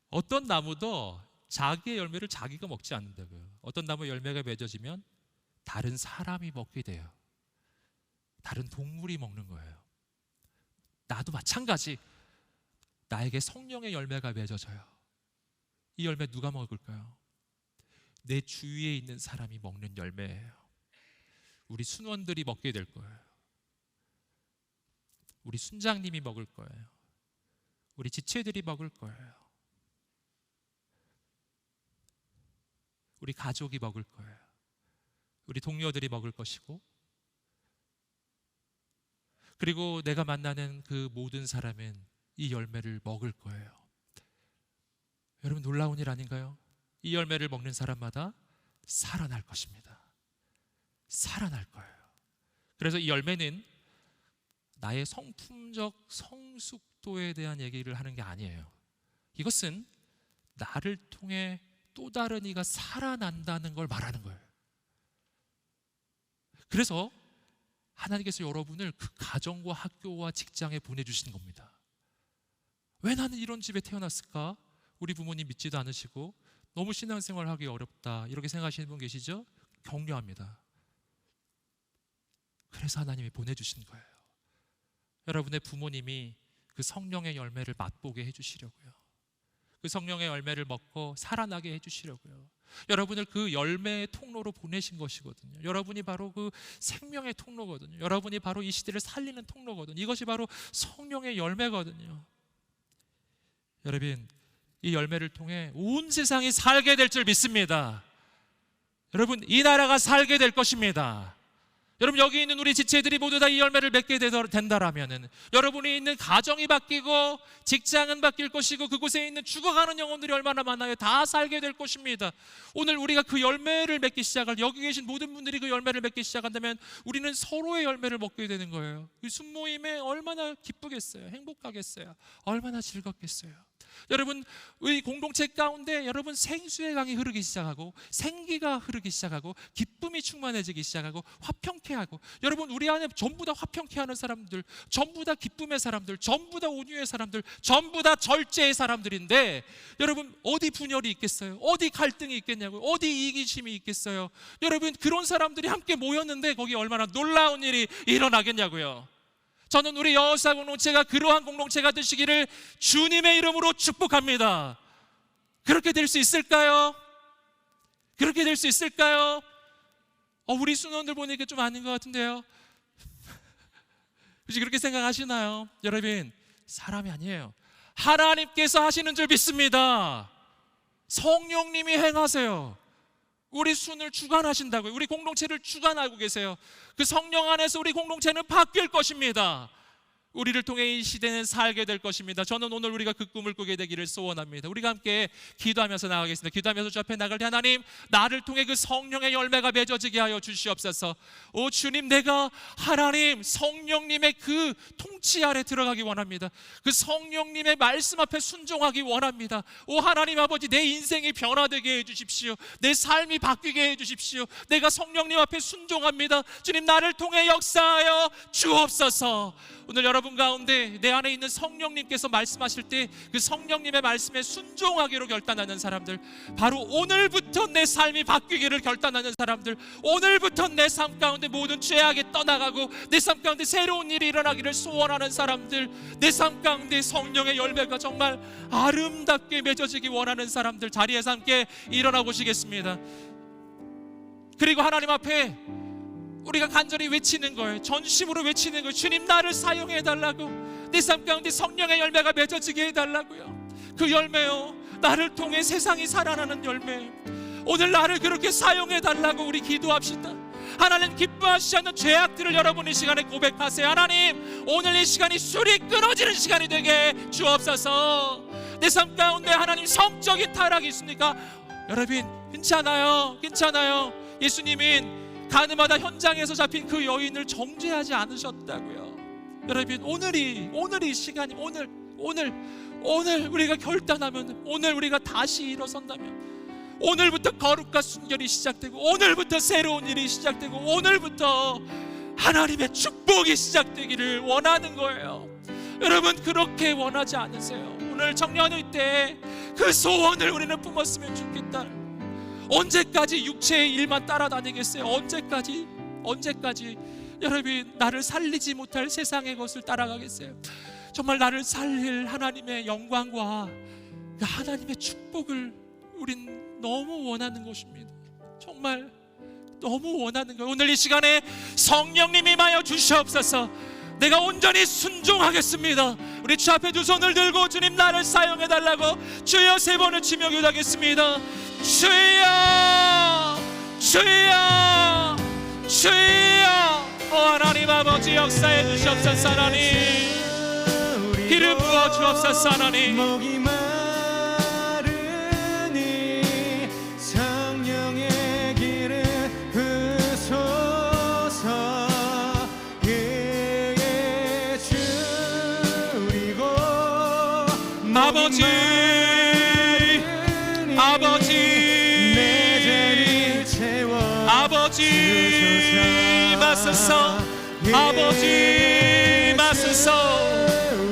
어떤 나무도 자기의 열매를 자기가 먹지 않는다고요. 어떤 나무 열매가 맺어지면 다른 사람이 먹게 돼요. 다른 동물이 먹는 거예요. 나도 마찬가지. 나에게 성령의 열매가 맺어져요. 이 열매 누가 먹을까요? 내 주위에 있는 사람이 먹는 열매예요. 우리 순원들이 먹게 될 거예요. 우리 순장님이 먹을 거예요. 우리 지체들이 먹을 거예요. 우리 가족이 먹을 거예요. 우리 동료들이 먹을 것이고, 그리고 내가 만나는 그 모든 사람은 이 열매를 먹을 거예요. 여러분, 놀라운 일 아닌가요? 이 열매를 먹는 사람마다 살아날 것입니다. 살아날 거예요. 그래서 이 열매는 나의 성품적 성숙도에 대한 얘기를 하는 게 아니에요. 이것은 나를 통해 또 다른 이가 살아난다는 걸 말하는 거예요. 그래서 하나님께서 여러분을 그 가정과 학교와 직장에 보내주신 겁니다. 왜 나는 이런 집에 태어났을까? 우리 부모님 믿지도 않으시고 너무 신앙생활 하기 어렵다 이렇게 생각하시는 분 계시죠? 격려합니다. 그래서 하나님이 보내주신 거예요. 여러분의 부모님이 그 성령의 열매를 맛보게 해주시려고요. 그 성령의 열매를 먹고 살아나게 해주시려고요. 여러분을 그 열매의 통로로 보내신 것이거든요. 여러분이 바로 그 생명의 통로거든요. 여러분이 바로 이 시대를 살리는 통로거든요. 이것이 바로 성령의 열매거든요. 여러분, 이 열매를 통해 온 세상이 살게 될 줄 믿습니다. 여러분, 이 나라가 살게 될 것입니다. 여러분, 여기 있는 우리 지체들이 모두 다 이 열매를 맺게 된다라면 여러분이 있는 가정이 바뀌고 직장은 바뀔 것이고 그곳에 있는 죽어가는 영혼들이 얼마나 많아요. 다 살게 될 것입니다. 오늘 우리가 그 열매를 맺기 시작할, 여기 계신 모든 분들이 그 열매를 맺기 시작한다면 우리는 서로의 열매를 먹게 되는 거예요. 이 순모임에 얼마나 기쁘겠어요. 행복하겠어요. 얼마나 즐겁겠어요. 여러분, 이 공동체 가운데 여러분 생수의 강이 흐르기 시작하고 생기가 흐르기 시작하고 기쁨이 충만해지기 시작하고 화평케 하고, 여러분 우리 안에 전부 다 화평케 하는 사람들, 전부 다 기쁨의 사람들, 전부 다 온유의 사람들, 전부 다 절제의 사람들인데 여러분 어디 분열이 있겠어요? 어디 갈등이 있겠냐고요? 어디 이기심이 있겠어요? 여러분 그런 사람들이 함께 모였는데 거기 얼마나 놀라운 일이 일어나겠냐고요. 저는 우리 여호사 공동체가 그러한 공동체가 되시기를 주님의 이름으로 축복합니다. 그렇게 될 수 있을까요? 그렇게 될 수 있을까요? 우리 순원들 보니까 좀 아닌 것 같은데요. 혹시 그렇게 생각하시나요? 여러분, 사람이 아니에요. 하나님께서 하시는 줄 믿습니다. 성령님이 행하세요. 우리 순을 주관하신다고요. 우리 공동체를 주관하고 계세요. 그 성령 안에서 우리 공동체는 바뀔 것입니다. 우리를 통해 이 시대는 살게 될 것입니다. 저는 오늘 우리가 그 꿈을 꾸게 되기를 소원합니다. 우리가 함께 기도하면서 나가겠습니다. 기도하면서 주 앞에 나갈 때 하나님, 나를 통해 그 성령의 열매가 맺어지게 하여 주시옵소서. 오 주님, 내가 하나님 성령님의 그 통치 아래 들어가기 원합니다. 그 성령님의 말씀 앞에 순종하기 원합니다. 오 하나님 아버지, 내 인생이 변화되게 해주십시오. 내 삶이 바뀌게 해주십시오. 내가 성령님 앞에 순종합니다. 주님, 나를 통해 역사하여 주옵소서. 오늘 여러분 가운데 내 안에 있는 성령님께서 말씀하실 때 그 성령님의 말씀에 순종하기로 결단하는 사람들, 바로 오늘부터 내 삶이 바뀌기를 결단하는 사람들, 오늘부터 내 삶 가운데 모든 죄악이 떠나가고 내 삶 가운데 새로운 일이 일어나기를 소원하는 사람들, 내 삶 가운데 성령의 열매가 정말 아름답게 맺어지기 원하는 사람들, 자리에서 함께 일어나 보시겠습니다. 그리고 하나님 앞에 우리가 간절히 외치는 거예요. 전심으로 외치는 거예요. 주님, 나를 사용해 달라고. 내 삶 가운데 성령의 열매가 맺어지게 해달라고요. 그 열매요, 나를 통해 세상이 살아나는 열매. 오늘 나를 그렇게 사용해 달라고 우리 기도합시다. 하나님 기뻐하시지 않는 죄악들을 여러분 이 시간에 고백하세요. 하나님, 오늘 이 시간이 술이 끊어지는 시간이 되게 주옵소서. 내 삶 가운데 하나님 성적인 타락이 있습니까? 여러분 괜찮아요. 괜찮아요. 예수님은 가늠하다 현장에서 잡힌 그 여인을 정죄하지 않으셨다고요. 여러분 오늘이 시간이, 오늘 우리가 결단하면, 오늘 우리가 다시 일어선다면, 오늘부터 거룩과 순결이 시작되고, 오늘부터 새로운 일이 시작되고, 오늘부터 하나님의 축복이 시작되기를 원하는 거예요. 여러분 그렇게 원하지 않으세요? 오늘 청년의 때 그 소원을 우리는 품었으면 좋겠다. 언제까지 육체의 일만 따라다니겠어요? 언제까지 여러분 나를 살리지 못할 세상의 것을 따라가겠어요? 정말 나를 살릴 하나님의 영광과 그 하나님의 축복을 우린 너무 원하는 것입니다. 정말 너무 원하는 거예요. 오늘 이 시간에 성령님이 임하여 주시옵소서. 내가 온전히 순종하겠습니다. 우리 주 앞에 두 손을 들고 주님, 나를 사용해 달라고 주여 세 번을 치며 기도하겠습니다. 주여, 주여, 주여. 하나님 아버지 역사해 주시옵소서. 하나님 기름 부어 주옵소서. 하나님 목이 마르니 성령의 기름 부소서. 아버지 마소서, 아버지 마소서,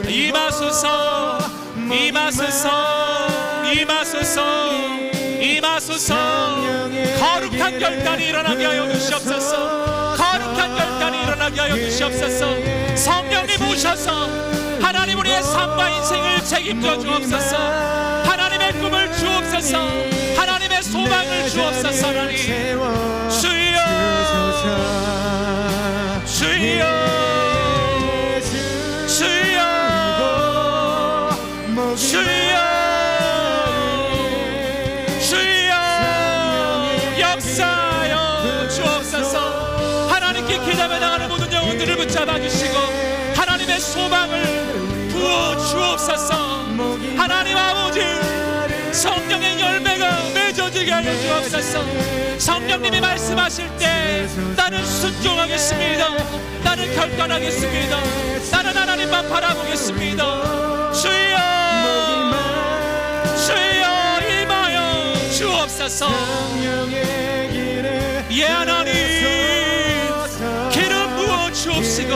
임하소서, 임하소서, 임하소서, 임하소서. 거룩한 결단이 일어나게 하여 주시옵소서. 거룩한 결단이 일어나게 하여 주시옵소서. 성령님 오셔서 하나님 우리의 삶과 인생을 책임져 주옵소서. 하나님의 꿈을 주옵소서. 하나님의 소망을 주옵소서. 하나님 주여 주여 주여 주여 주여 역사하여 주옵소서. 하나님께 기다려 나가는 모든 영혼들을 붙잡아 주시고 하나님의 소망을 부어 주옵소서. 하나님 아버지 성령의 열매가 맺어지게 하여 주옵소서. 성령님이 말씀하실 때 나는 순종하겠습니다. 나는 결단하겠습니다. 나는 하나님만 바라보겠습니다. 주여 주여 임하여 주옵소서. 예 하나님 기름 부어 주옵시고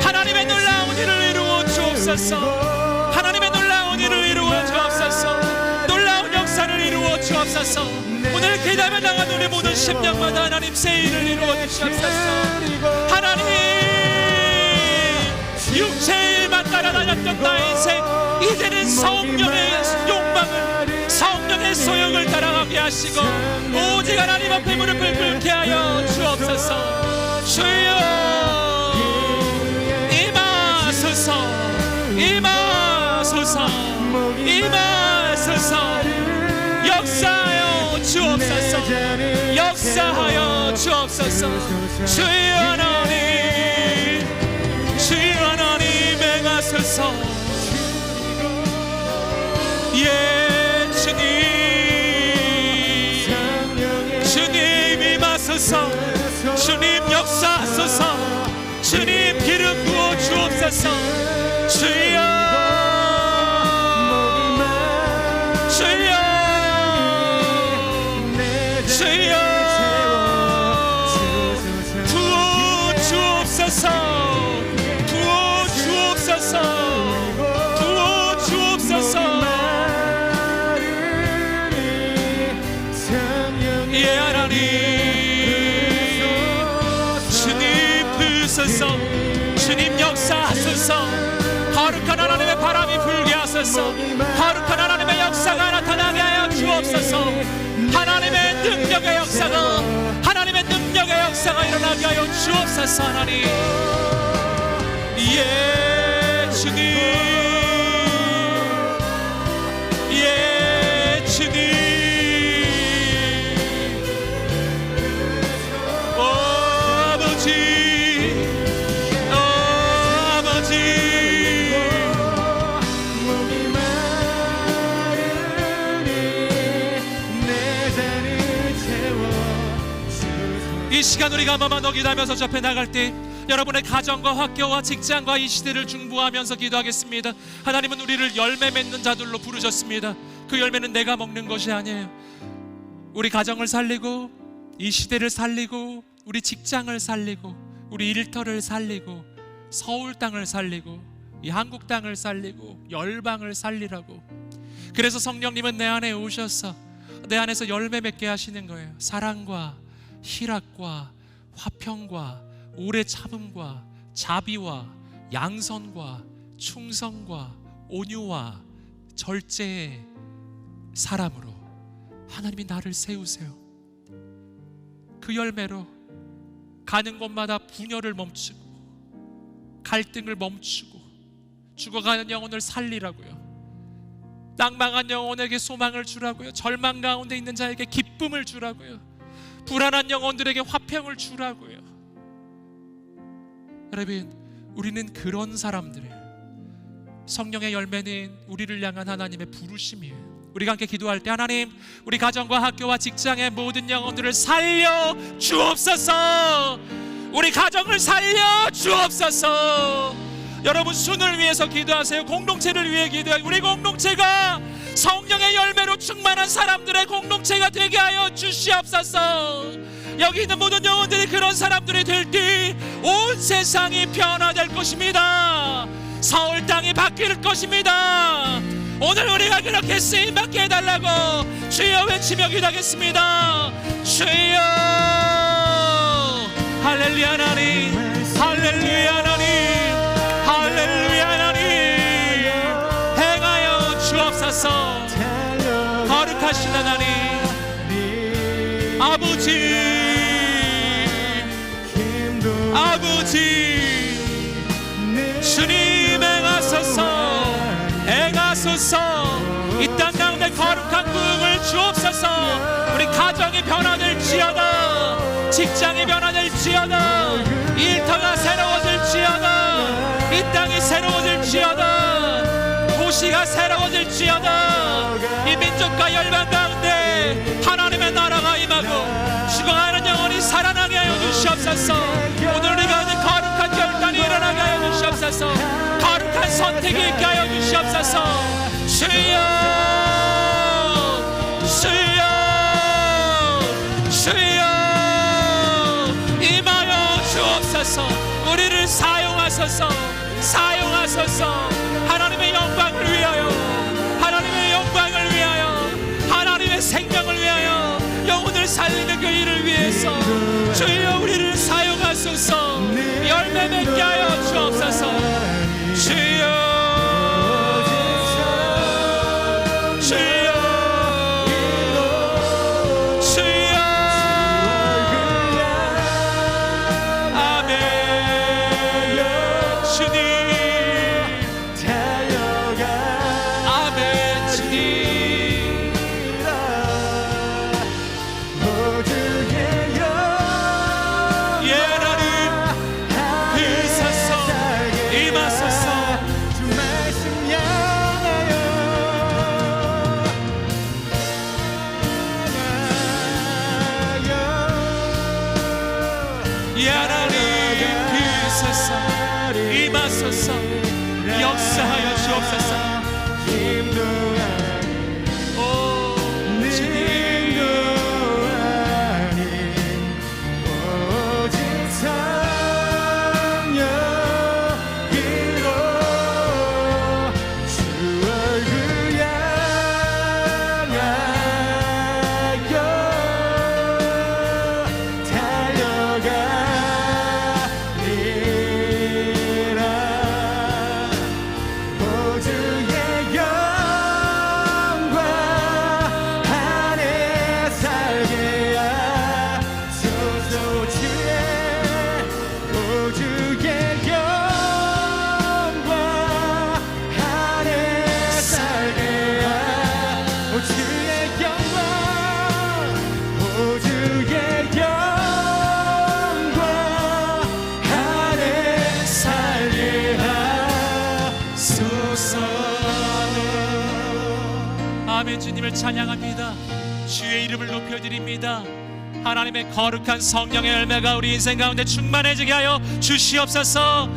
하나님의 놀라운 일을 이루어 주옵소서. 하나님의 놀라운 일을 이루어 주옵소서. 놀라운 역사를 이루어 주옵소서. 오늘 기다려 나간 우리 모든 심령마다 하나님 새 일을 이루어 주옵소서. 하나님 육체의 일만 따라다녔던 나의 인생 이제는 성령의 욕망을 성령의 소욕을 따라가게 하시고 오직 하나님 앞에 무릎을 꿇게 하여 주옵소서. 주여 임하소서 임하소서 임하소서. 역사하여 주옵소서. 역사하여 주옵소서. 주여 하나님 주여 하나님 행하소서. 예 주님 주님 임하소서. 주님 역사하소서. 주님 기름 부어 주옵소서. 주여 주여 주여 부어 주옵소서. 부어 주옵소서. 부어 주옵소서. 예 하나님 주님 부으소서. 주님 역사하소서. 거룩한 하나님의 바람이 불게 하소서. 거룩한 하나님의 역사가 나타나게 하여 주옵소서. 하나님의 능력의 역사가 하나님의 능력의 역사가 일어나게 하여 주옵소서. 하나님 예 주님 예 주님 이 시간 우리가 한번만 더 기도하면서 저 앞에 나갈 때 여러분의 가정과 학교와 직장과 이 시대를 중보하면서 기도하겠습니다. 하나님은 우리를 열매 맺는 자들로 부르셨습니다. 그 열매는 내가 먹는 것이 아니에요. 우리 가정을 살리고 이 시대를 살리고 우리 직장을 살리고 우리 일터를 살리고 서울 땅을 살리고 이 한국 땅을 살리고 열방을 살리라고. 그래서 성령님은 내 안에 오셔서 내 안에서 열매 맺게 하시는 거예요. 사랑과 희락과 화평과 오래 참음과 자비와 양선과 충성과 온유와 절제의 사람으로 하나님이 나를 세우세요. 그 열매로 가는 곳마다 분열을 멈추고 갈등을 멈추고 죽어가는 영혼을 살리라고요. 낭망한 영혼에게 소망을 주라고요. 절망 가운데 있는 자에게 기쁨을 주라고요. 불안한 영혼들에게 화평을 주라고요. 여러분 우리는 그런 사람들이에요. 성령의 열매는 우리를 향한 하나님의 부르심이에요. 우리가 함께 기도할 때 하나님 우리 가정과 학교와 직장의 모든 영혼들을 살려 주옵소서. 우리 가정을 살려 주옵소서. 여러분 순을 위해서 기도하세요. 공동체를 위해 기도하세요. 우리 공동체가 성령의 열매로 충만한 사람들의 공동체가 되게 하여 주시옵소서. 여기 있는 모든 영혼들이 그런 사람들이 될 때 온 세상이 변화될 것입니다. 서울 땅이 바뀔 것입니다. 오늘 우리가 그렇게 쓰임받게 해달라고 주여 외치며 기도하겠습니다. 주여. 할렐루야 하나님, 할렐루야 하나님, 할렐루야 하나님, 행하여 주옵소서. 거룩하신 하나님 아버지, 아버지 주님 행하소서, 행하소서. 이 땅 가운데 거룩한 부흥을 주옵소서. 우리 가정이 변화될지어다, 직장이 변화될지어다, 일터가 새로워질지어다, 이 땅이 새로워질지어다, 도시가 새로워질지어다. 이 민족과 열방 가운데 하나님의 나라가 임하고 죽어가는 영혼이 살아나게 하여 주시옵소서. 오늘 우리 가운데 거룩한 결단이 일어나게 하여 주시옵소서. 거룩한 선택이 있게 하여 주시옵소서. 주여, 주여, 주여, 임하여 주옵소서. 우리를 사용하소서, 사용하소서. 하나님의 영광을 위하여, 하나님의 영광을 위하여, 하나님의 생명을 위하여, 영혼을 살리는 그 일을 위해서 주여 우리를 사용하소서. 열매 맺게 하여 주옵소서. 주여, 주여, 주여. 아멘. 주님, 아멘. 주님, 예 하나님 드소서, 임하소서. 예 하나님 드소서, 임하소서. 역사하여 주옵소서. 오 주님, 아멘. 주님을 찬양합니다. 주의 이름을 높여드립니다. 하나님의 거룩한 성령의 열매가 우리 인생 가운데 충만해지게 하여 주시옵소서.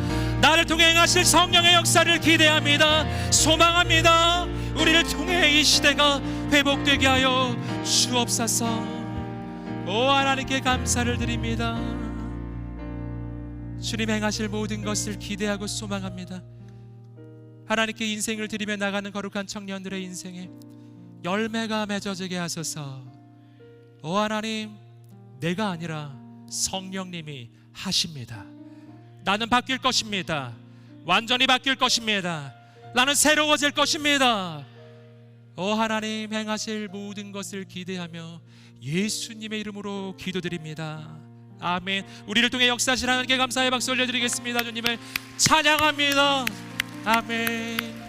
나를 통해 행하실 성령의 역사를 기대합니다. 소망합니다. 우리를 통해 이 시대가 회복되게 하여 주옵소서. 오 하나님께 감사를 드립니다. 주님 행하실 모든 것을 기대하고 소망합니다. 하나님께 인생을 드리며 나가는 거룩한 청년들의 인생에 열매가 맺어지게 하소서. 오 하나님, 내가 아니라 성령님이 하십니다. 나는 바뀔 것입니다. 완전히 바뀔 것입니다. 나는 새로워질 것입니다. 오 하나님, 행하실 모든 것을 기대하며 예수님의 이름으로 기도드립니다. 아멘. 우리를 통해 역사하시는 하나님께 감사의 박수 올려드리겠습니다. 주님을 찬양합니다. 아멘.